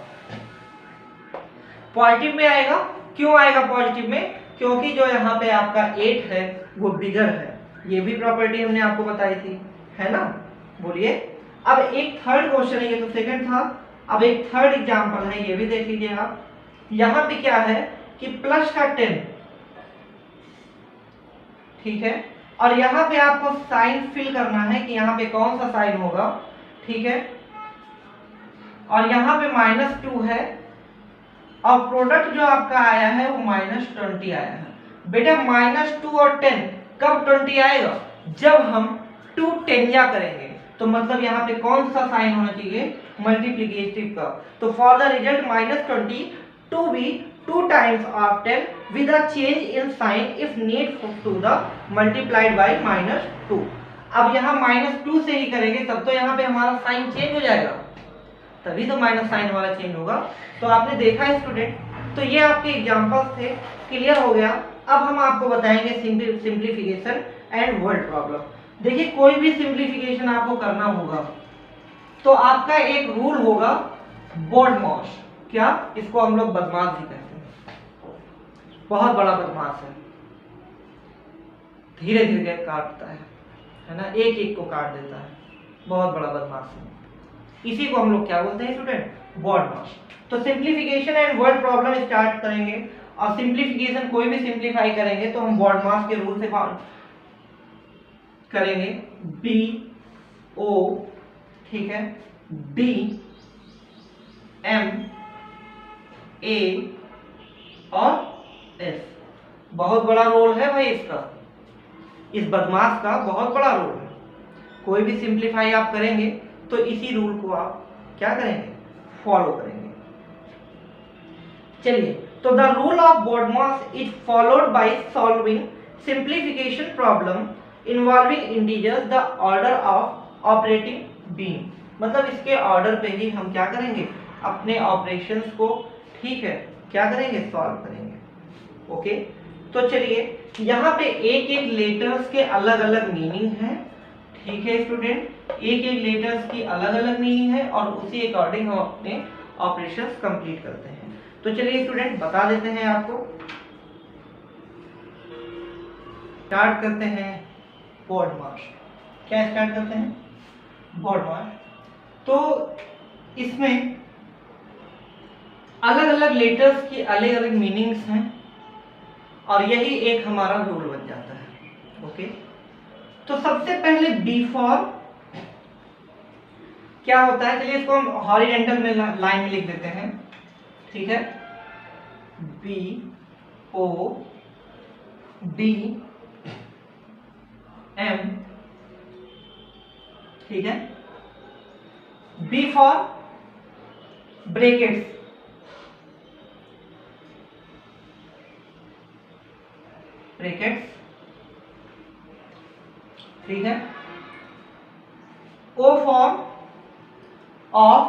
पॉजिटिव में आएगा। क्यों आएगा पॉजिटिव में, क्योंकि जो यहाँ पे आपका 8 है वो बिगर है। ये भी प्रॉपर्टी हमने आपको बताई थी, है ना। बोलिए। अब एक थर्ड क्वेश्चन है, ये तो सेकंड था, अब एक थर्ड एग्जांपल है, ये भी देख लीजिए आप। यहाँ पे क्या है कि प्लस का 10, ठीक है, और यहाँ पे आपको साइन फिल करना है कि यहाँ पे कौन सा साइन होगा, ठीक है, और यहाँ पे -2 है और प्रोडक्ट जो आपका आया है वो -20 आया है। बेटा -2 और 10 कब 20 आएगा, जब हम 2 10 करेंगे, तो मतलब यहाँ पे कौन सा साइन होना चाहिए, मल्टीप्लिकेटिव का। तो for the result -20 to be 2 times of 10 with a change in sign if need to the multiplied by -2। अब यहाँ -2 से ही करेंगे तब तो यहाँ पे हमारा साइन चेंज हो जाएगा, तभी तो माइनस साइन वाला चेंज होगा। तो आपने देखा है स्टूडेंट, तो ये आपके एग्जांपल्स थे, क्लियर हो गया। अब हम आपको बताएंगे सिंप्लीफिकेशन एंड वर्ड प्रॉब्लम। देखिए कोई भी सिंप्लीफिकेशन आपको करना होगा तो आपका एक रूल होगा BODMAS। क्या, इसको हम लोग बदमाश भी कहते हैं, बहुत बड़ा बदमाश है, धीरे धीरे काटता है ना, एक एक को काट देता है, बहुत बड़ा बदमाश है। इसी को हम लोग क्या बोलते हैं स्टूडेंट, BODMAS। तो simplification and word problem start करेंगे, और सिंप्लीफिकेशन कोई भी सिंप्लीफाई करेंगे तो हम BODMAS के रूल से करेंगे, BO, ठीक है, D M A और S। बहुत बड़ा रोल है भाई इसका, इस बदमाश का बहुत बड़ा रोल है। कोई भी सिंप्लीफाई आप करेंगे तो इसी रूल को आप क्या करेंगे, फॉलो करेंगे। चलिए, तो the rule of BODMAS is followed by solving simplification problem involving integers the order of operating beam. मतलब इसके ऑर्डर पे ही हम क्या करेंगे, अपने ऑपरेशंस को, ठीक है, क्या करेंगे, सॉल्व करेंगे। ओके, तो चलिए यहाँ पे एक एक लेटर्स के अलग अलग मीनिंग है, ठीक है स्टूडेंट, एक एक लेटर्स की अलग अलग मीनिंग है और उसी अकॉर्डिंग हम अपने ऑपरेशंस कंप्लीट करते हैं। तो चलिए स्टूडेंट बता देते हैं आपको, स्टार्ट करते हैं BODMAS। क्या स्टार्ट करते हैं, BODMAS। तो इसमें अलग अलग लेटर्स की अलग अलग मीनिंग्स हैं और यही एक हमारा रूल बन जाता है। ओके, तो सबसे पहले B फॉर क्या होता है, चलिए इसको हम हॉरिजॉन्टल में लाइन में लिख देते हैं, ठीक है, BO D M, ठीक है। B फॉर ब्रैकेट्स, ब्रैकेट्स, ठीक है। O फॉर ऑफ,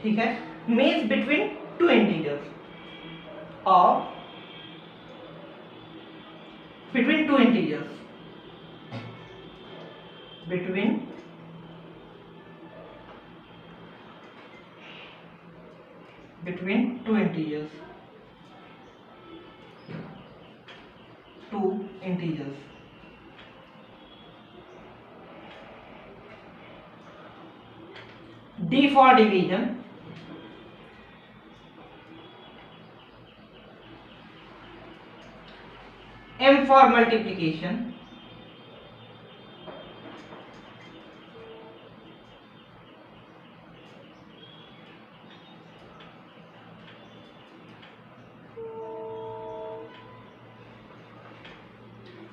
ठीक है, means between two integers, of between two integers, between two integers, two integers. D for division, M for multiplication,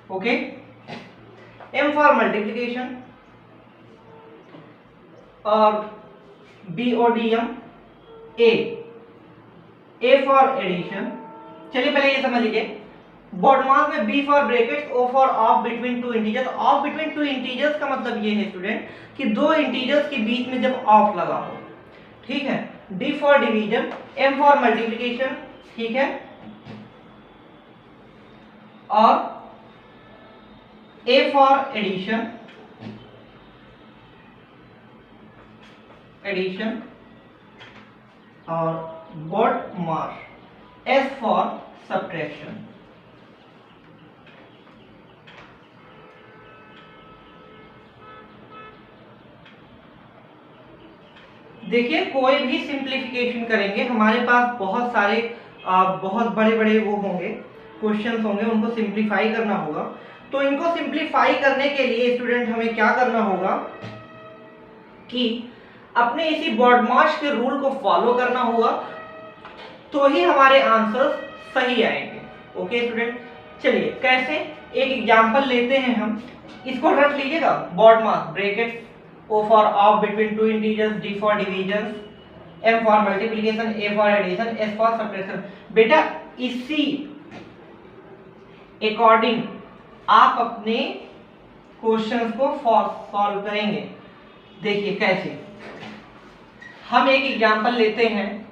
okay, M for multiplication और BODM, A for addition. चलिए पहले ये समझ लीजिए, BODMAS में B for brackets, O for of between two integers. Of between two integers का मतलब ये है स्टूडेंट कि दो इंटीजर्स के बीच में जब ऑफ लगा हो, ठीक है, D for division, M for multiplication, ठीक है, और ए फॉर एडिशन, और BODMAS, S for subtraction. देखिए कोई भी सिंप्लीफिकेशन करेंगे, हमारे पास बहुत सारे बहुत बड़े बड़े वो होंगे, क्वेश्चंस होंगे, उनको सिंप्लीफाई करना होगा। तो इनको सिंप्लीफाई करने के लिए स्टूडेंट हमें क्या करना होगा कि अपने इसी बॉडमास के रूल को फॉलो करना होगा, तो ही हमारे आंसर्स सही आएंगे। ओके स्टूडेंट, चलिए कैसे, एक एग्जांपल लेते हैं हम, इसको रट लीजिएगा। BODMAS bracket, O for off between two integers, D for division, M for multiplication, A for addition, S for subtraction। बेटा इसी अकॉर्डिंग आप अपने क्वेश्चंस को सॉल्व करेंगे। देखिए कैसे, हम एक एग्जांपल लेते हैं,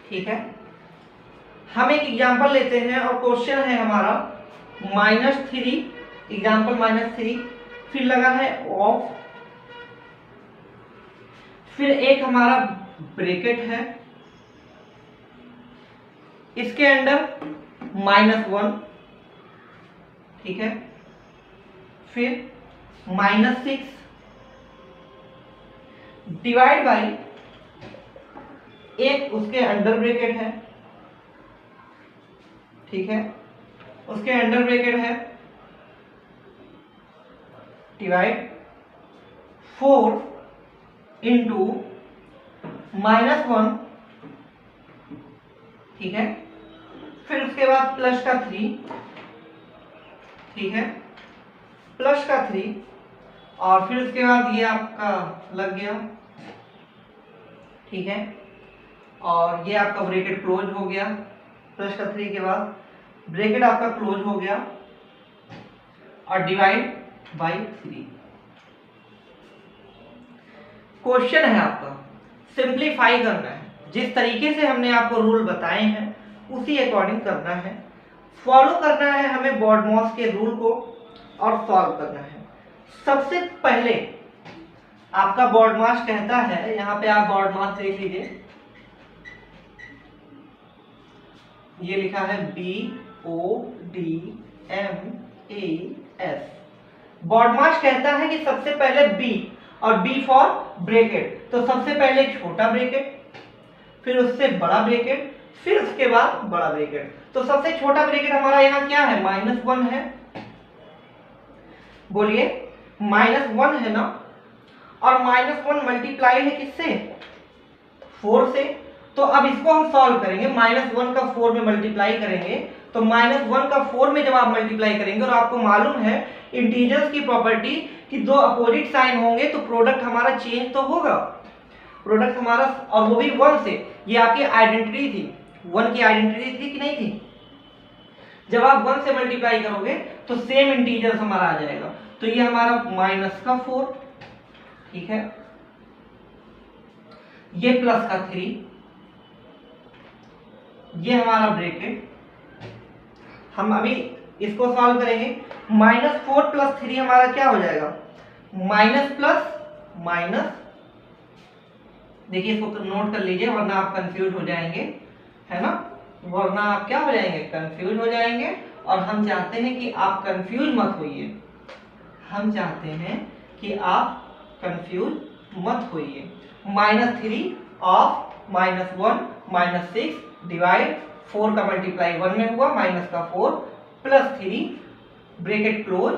ठीक है, हम एक एग्जांपल लेते हैं और क्वेश्चन है हमारा -3, एग्जांपल -3, फिर लगा है ऑफ, फिर एक हमारा ब्रैकेट है, इसके अंदर -1, ठीक है, फिर -6 डिवाइड बाई एक उसके अंडर ब्रैकेट है, ठीक है, उसके अंडर ब्रैकेट है, डिवाइड 4 इंटू -1, ठीक है, फिर उसके बाद प्लस का 3, ठीक है, प्लस का 3, और फिर उसके बाद ये आपका लग गया, ठीक है, और ये आपका ब्रैकेट क्लोज हो गया, प्लस का 3 के बाद ब्रैकेट आपका क्लोज हो गया, और डिवाइड बाई 3। क्वेश्चन है आपका सिंप्लीफाई करना है, जिस तरीके से हमने आपको रूल बताए हैं उसी अकॉर्डिंग करना है, फॉलो करना है हमें बॉडमास के रूल को और सॉल्व करना है। सबसे पहले आपका बॉडमास कहता है, यहां पे आप बॉडमास देख लीजिए, ये लिखा है BODMAS। बॉडमास कहता है कि सबसे पहले बी, और बी फॉर ब्रैकेट, तो सबसे पहले छोटा ब्रैकेट, फिर उससे बड़ा ब्रैकेट, फिर उसके बाद बड़ा ब्रैकेट। तो सबसे छोटा ब्रैकेट हमारा यहाँ क्या है, -1 है, बोलिए -1 है ना, और -1 मल्टीप्लाई है किससे, 4 से। तो अब इसको हम सॉल्व करेंगे, -1 का 4 में मल्टीप्लाई करेंगे, तो -1 का 4 में जब आप मल्टीप्लाई करेंगे, और आपको मालूम है इंटीजर्स की प्रॉपर्टी कि दो अपोजिट साइन होंगे तो प्रोडक्ट हमारा चेंज तो होगा, प्रोडक्ट हमारा, और वो भी 1 से। ये आपकी आइडेंटिटी थी, 1 की आइडेंटिटी थी कि नहीं थी। जब आप 1 से मल्टीप्लाई करोगे तो सेम इंटीजर्स हमारा आ जाएगा, तो ये हमारा -4, ठीक है, ये प्लस का 3, ये हमारा ब्रैकेट। हम अभी इसको सॉल्व करेंगे, -4 + 3 हमारा क्या हो जाएगा, माइनस प्लस माइनस, देखिए इसको नोट कर लीजिए वरना आप कंफ्यूज हो जाएंगे, है ना, वरना आप क्या हो जाएंगे, कंफ्यूज हो जाएंगे। और हम चाहते हैं कि आप कंफ्यूज मत होइए, हम चाहते हैं कि आप कंफ्यूज मत होइए। -3 ऑफ -1 -6 डिवाइड 4 का मल्टीप्लाई 1 में हुआ, माइनस का 4 प्लस 3 ब्रैकेट क्लोज,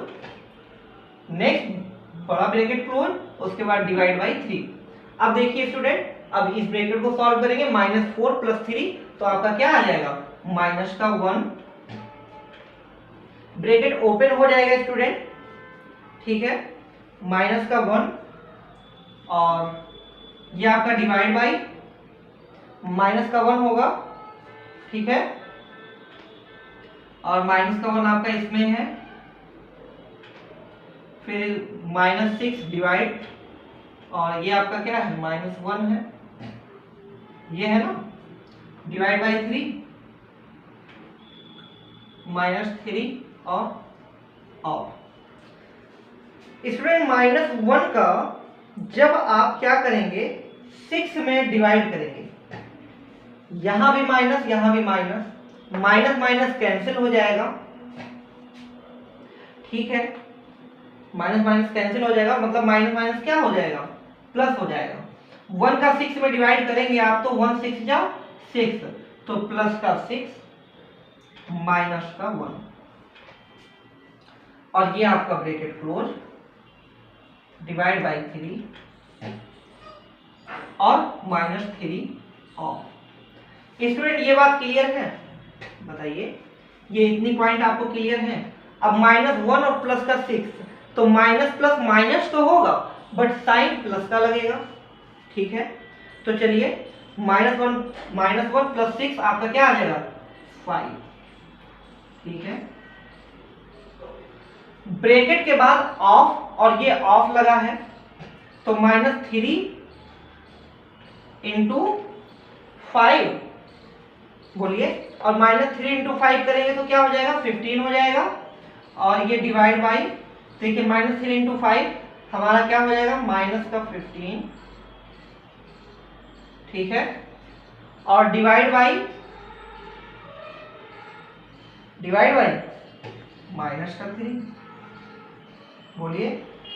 नेक्स्ट बड़ा ब्रैकेट क्लोज, उसके बाद डिवाइड बाई 3। अब देखिए स्टूडेंट, अब इस ब्रैकेट को सॉल्व करेंगे, -4 + 3, तो आपका क्या आ जाएगा, -1, ब्रैकेट ओपन हो जाएगा स्टूडेंट, ठीक है, -1, और ये आपका डिवाइड बाई -1 होगा, ठीक है, और -1 आपका इसमें है, फिर -6 डिवाइड, और ये आपका क्या है, -1 है, ये है ना, डिवाइड बाई 3 -3 और ऑफ। स्टूडेंट -1 का जब आप क्या करेंगे 6 में डिवाइड करेंगे, यहां भी माइनस यहां भी माइनस, माइनस माइनस कैंसिल हो जाएगा, ठीक है, माइनस माइनस कैंसिल हो जाएगा, मतलब माइनस माइनस क्या हो जाएगा, प्लस हो जाएगा। 1 का 6 में डिवाइड करेंगे आप तो 1 6 जा 6, तो प्लस का 6 माइनस का 1, और ये आपका ब्रैकेट क्लोज, डिवाइड बाई 3 और -3 ऑफ। स्टूडेंट ये बात क्लियर है, बताइए, ये इतनी पॉइंट आपको क्लियर है। अब -1 और प्लस का 6, तो माइनस प्लस माइनस तो होगा बट साइन प्लस का लगेगा, ठीक है। तो चलिए -1 प्लस 6 आपका क्या आ जाएगा 5, ठीक है। ब्रैकेट के बाद ऑफ, और ये ऑफ लगा है, तो -3 इंटू 5 बोलिए, और -3 इंटू 5 करेंगे तो क्या हो जाएगा 15 हो जाएगा, और ये डिवाइड बाई, देखिए -3 इंटू 5 हमारा क्या हो जाएगा माइनस का 15, ठीक है, और डिवाइड बाई माइनस का 3, बोलिए,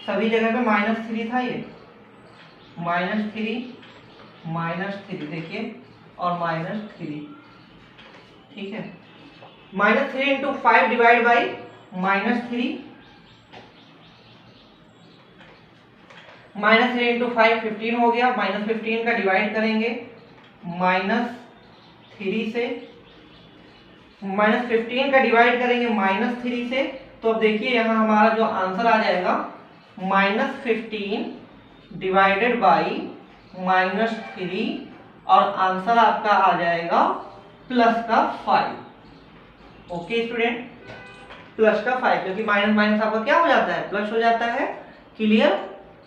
सभी जगह पे -3 था, ये -3 देखिए, और -3, ठीक है। -3 इंटू 5 डिवाइड बाई -3, -3 इंटू 5 15 हो गया, -15 का डिवाइड करेंगे -3 से, -15 का डिवाइड करेंगे -3 से, तो अब देखिए यहां हमारा जो आंसर आ जाएगा -15 डिवाइडेड बाई -3, और आंसर आपका आ जाएगा प्लस का 5। ओके स्टूडेंट, प्लस का 5, क्योंकि माइनस माइनस आपका क्या हो जाता है प्लस हो जाता है। क्लियर,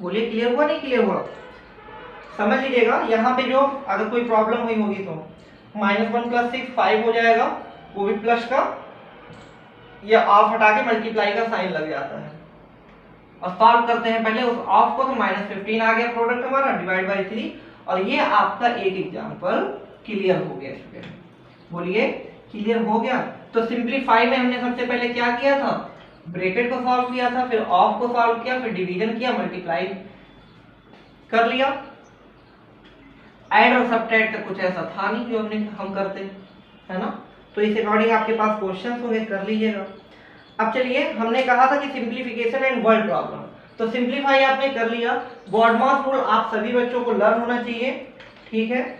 बोलिए क्लियर हुआ नहीं क्लियर हुआ, समझ लीजिएगा। यहाँ पे जो अगर कोई प्रॉब्लम हुई होगी तो -1 प्लस 6 5 हो जाएगा, वो भी प्लस का, या ऑफ हटा के मल्टीप्लाई का साइन लग जाता है। और सॉल्व करते हैं पहले उस ऑफ को, तो -15 आ गया प्रोडक्ट हमारा, डिवाइड बाई 3, और ये आपका एक एग्जांपल क्लियर हो गया स्टूडेंट, बोलिए क्लियर हो गया। तो सिंपलीफाई में हमने सबसे पहले क्या किया था, ब्रैकेट को सॉल्व किया था, फिर ऑफ को सॉल्व किया, फिर डिवीजन किया, मल्टीप्लाई कर लिया। ऐड और सब्ट्रैक्ट का कुछ ऐसा था नहीं जो हम करते, है ना। तो इस अकॉर्डिंग आपके पास क्वेश्चंस होंगे, कर लीजिएगा। अब चलिए, हमने कहा था कि सिंप्लीफिकेशन एंड वर्ड प्रॉब्लम, तो सिंप्लीफाई आपने कर लिया। BODMAS रूल आप सभी बच्चों को लर्न होना चाहिए, ठीक है,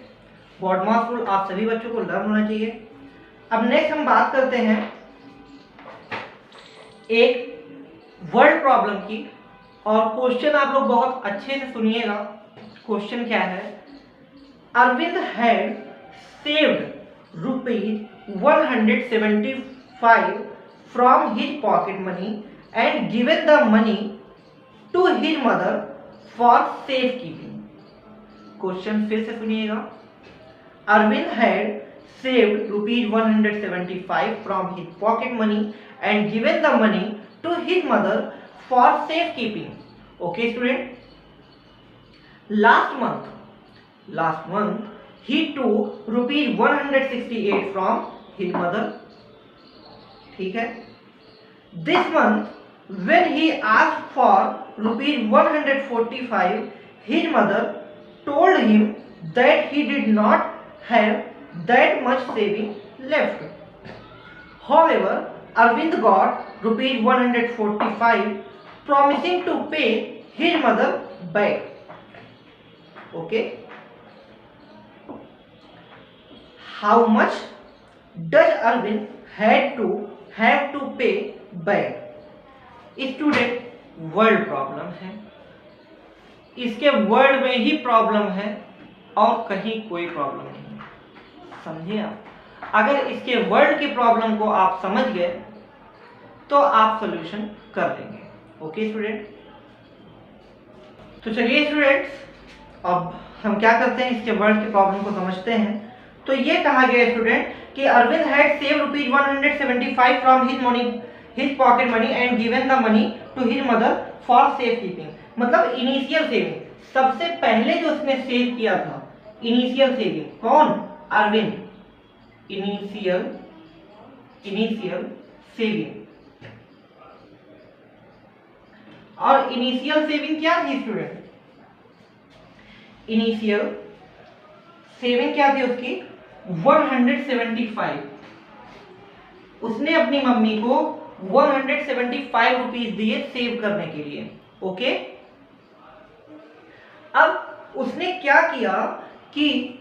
BODMAS रूल आप सभी बच्चों को लर्न होना चाहिए। अब नेक्स्ट हम बात करते हैं एक वर्ड प्रॉब्लम की, और क्वेश्चन आप लोग बहुत अच्छे से सुनिएगा। क्वेश्चन क्या है, Arvind had saved ₹175 from his pocket money and given the money to his mother for safekeeping. Question फिर से सुनिएगा, Arvind had saved ₹175 from his pocket money and given the money to his mother for safekeeping. Okay student, last month he took ₹168 from his mother, ठीक है। This month, when he asked for ₹145, his mother told him that he did not have that much saving left. However, Arvind got ₹145, promising to pay his mother back. Okay. How much does Arvind have to pay back? Student, word problem है, इसके word में ही problem है और कहीं कोई problem नहीं, समझे आप। अगर इसके वर्ड की प्रॉब्लम को आप समझ गए तो आप सॉल्यूशन कर लेंगे। ओके स्टूडेंट, तो चलिए स्टूडेंट्स, अब हम क्या करते हैं, इसके वर्ड के प्रॉब्लम को समझते हैं। तो ये कहा गया स्टूडेंट कि Arvind had save rupees 175 from his pocket money and given the money to his mother for safe keeping. मतलब इनिशियल सेविंग, सबसे पहले जो उसने सेव किया था, इनिशियल सेविंग, कौन, अरविंद, इनिशियल सेविंग। और इनिशियल सेविंग क्या थी स्टूडेंट, इनिशियल सेविंग क्या थी उसकी, 175। उसने अपनी मम्मी को 175 रुपीज दिए सेव करने के लिए। ओके, अब उसने क्या किया कि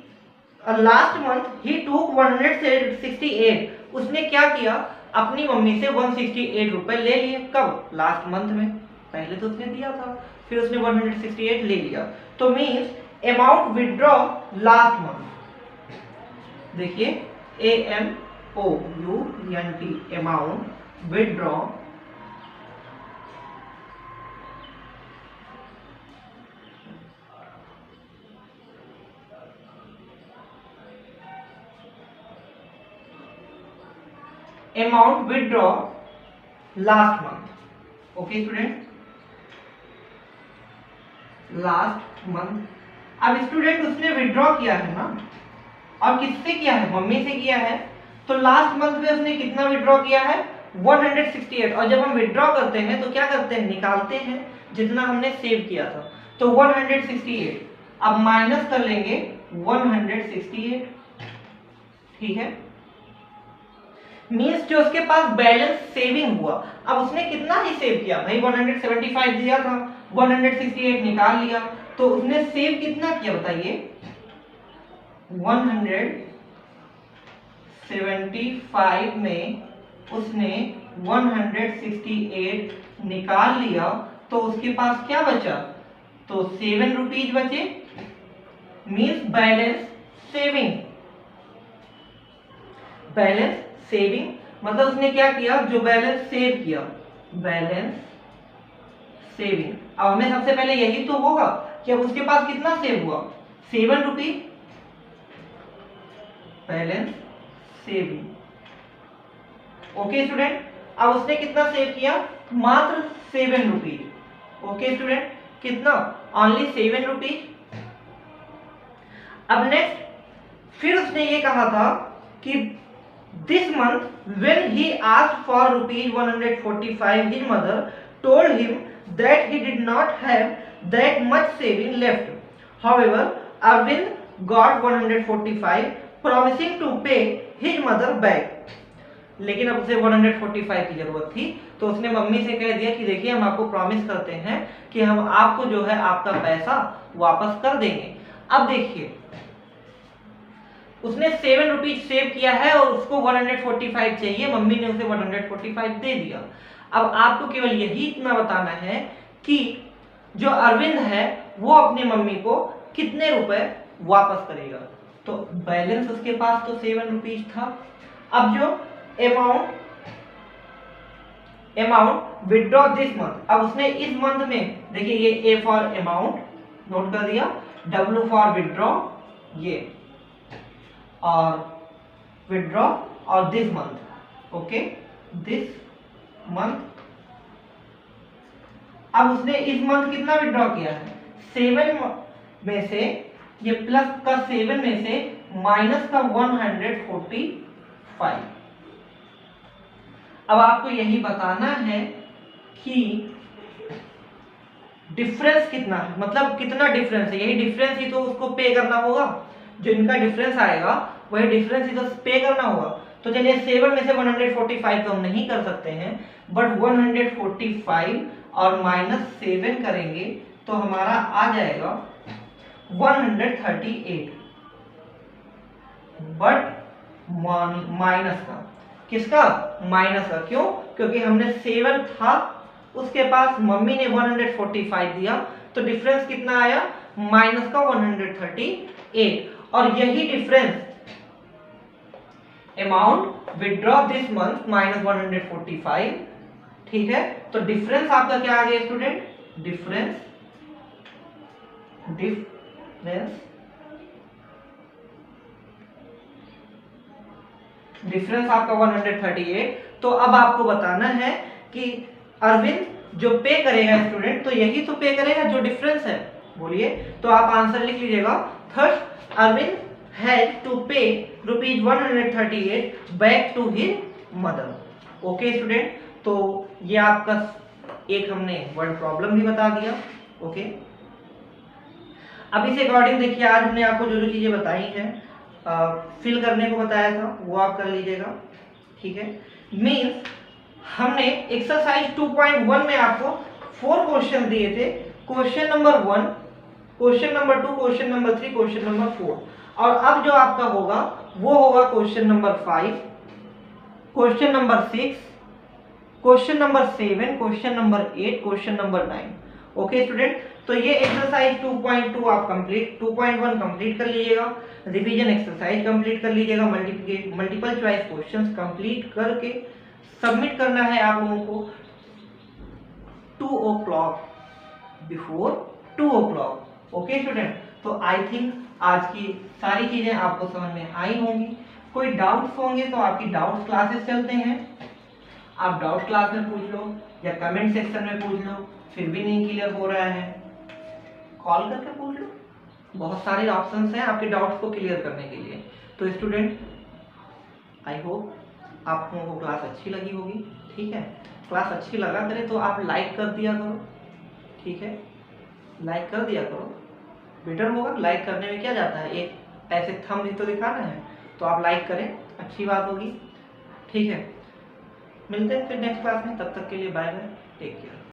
लास्ट मंथ ही टूक 168, उसने क्या किया, अपनी मम्मी से 168 रुपए ले लिए। कब, लास्ट मंथ में, पहले तो उसने दिया था, फिर उसने 168 ले लिया। तो means amount withdraw last month, देखिए AMOUNT, amount withdraw amount withdraw last month. Okay student, last month. अब स्टूडेंट उसने विड्रॉ किया है ना, और किससे किया है, मम्मी से किया है। तो लास्ट मंथ में उसने कितना विड्रॉ किया है, 168। और जब हम विड्रॉ करते हैं तो क्या करते हैं, निकालते हैं जितना हमने सेव किया था। तो 168, अब माइनस कर लेंगे 168, ठीक है। मीन्स जो उसके पास बैलेंस सेविंग हुआ, अब उसने कितना ही सेव किया भाई, 175 दिया था, 168 निकाल लिया, तो उसने सेव कितना किया बताइए, 175 में उसने 168 निकाल लिया, तो उसके पास क्या बचा, तो 7 रुपीज बचे। Means balance saving, balance saving मतलब उसने क्या किया, जो बैलेंस सेव किया, बैलेंस सेविंग। अब हमें सबसे पहले यही तो होगा कि अब उसके पास कितना सेव हुआ, 7 rupees, balance saving. Okay student, अब उसने कितना सेव किया, मात्र 7 रुपीज। ओके स्टूडेंट, कितना, ओनली 7 रुपीज। अब नेक्स्ट फिर उसने ये कहा था कि this month when he asked for rupees 145, his mother told him that he did not have that much saving left. However Arvind got 145 promising to pay his mother back। लेकिन अब उसे 145 की जरूरत थी, तो उसने मम्मी से कह दिया कि देखिए हम आपको प्रॉमिस करते हैं कि हम आपको जो है आपका पैसा वापस कर देंगे। अब देखिए उसने 7 रुपीज सेव किया है और उसको 145 चाहिए, मम्मी ने उसे 145 दे दिया। अब आपको केवल यही इतना बताना है कि जो अरविंद है वो अपनी मम्मी को कितने रुपए वापस करेगा। तो बैलेंस उसके पास तो 7 रुपीज था। अब जो अमाउंट विड्रॉ दिस मंथ, अब उसने इस मंथ में, देखिए ये A फॉर अमाउंट नोट कर दिया, W फॉर विड्रॉ ये, और विड्रॉ और this month. Okay, this month. अब उसने इस मंथ कितना विड्रॉ किया है, 7 में से ये प्लस का 7 में से माइनस का 145। अब आपको यही बताना है कि डिफरेंस कितना है, मतलब कितना डिफरेंस है, यही डिफरेंस ही तो उसको पे करना होगा। जो इनका डिफरेंस आएगा वही डिफरेंस ही तो पे करना होगा। तो चलिए 7 में से 145 तो हम नहीं कर सकते हैं, बट 145 और माइनस 7 करेंगे तो हमारा आ जाएगा 138, बट माइनस का, किसका, माइनस का। क्यों, क्योंकि हमने 7 था उसके पास, मम्मी ने 145 दिया, तो डिफरेंस कितना आया, माइनस का 138। और यही difference amount withdraw this month minus 145, ठीक है। तो डिफरेंस आपका क्या आ गया स्टूडेंट, डिफरेंस डिफरेंस आपका 138। तो अब आपको बताना है कि अरविंद जो पे करेगा स्टूडेंट, तो यही तो पे करेगा जो डिफरेंस है, बोलिए। तो आप आंसर लिख लीजिएगा, third Arvind had to pay ₹138 back to his mother. Okay student, तो ये आपका एक हमने वर्ड प्रॉब्लम भी बता दिया। ओके, अब इस अकॉर्डिंग देखिए, आज हमने आपको जो जो चीजें बताई हैं फिल करने को बताया था, वो आप कर लीजिएगा, ठीक है। मीन्स हमने एक्सरसाइज 2.1 में आपको 4 क्वेश्चन दिए थे, question number 1, question number 2, question number 3, question number 4, और अब जो आपका होगा वो होगा question number 5, question number 6, question number 7, question number 8, question number 9। Okay student, तो ये एक्सरसाइज 2.2 आप कंप्लीट, 2.1 कंप्लीट कर लीजिएगा, रिवीजन एक्सरसाइज कंप्लीट कर लीजिएगा, मल्टीपल चॉइस क्वेश्चंस कंप्लीट करके सबमिट करना है आप लोगों को 2 o'clock, before 2 o'clock। Okay student, तो आई थिंक आज की सारी चीजें आपको समझ में आई होंगी। कोई डाउट्स होंगे तो आपकी डाउट्स क्लासेस चलते हैं, आप डाउट क्लास में पूछ लो या कमेंट सेक्शन में पूछ लो, फिर भी नहीं क्लियर हो रहा है कॉल करके पूछ लो, बहुत सारे ऑप्शंस हैं आपके डाउट्स को क्लियर करने के लिए। तो स्टूडेंट, आई होप आप लोगों को क्लास अच्छी लगी होगी, ठीक है। क्लास अच्छी लगा करे तो आप लाइक कर दिया करो, ठीक है, लाइक कर दिया करो, बेटर होगा। लाइक करने में क्या जाता है, एक ऐसे थंब भी तो दिखाना है, तो आप लाइक करें, अच्छी बात होगी, ठीक है। मिलते हैं फिर नेक्स्ट क्लास में, तब तक के लिए बाय बाय, टेक केयर।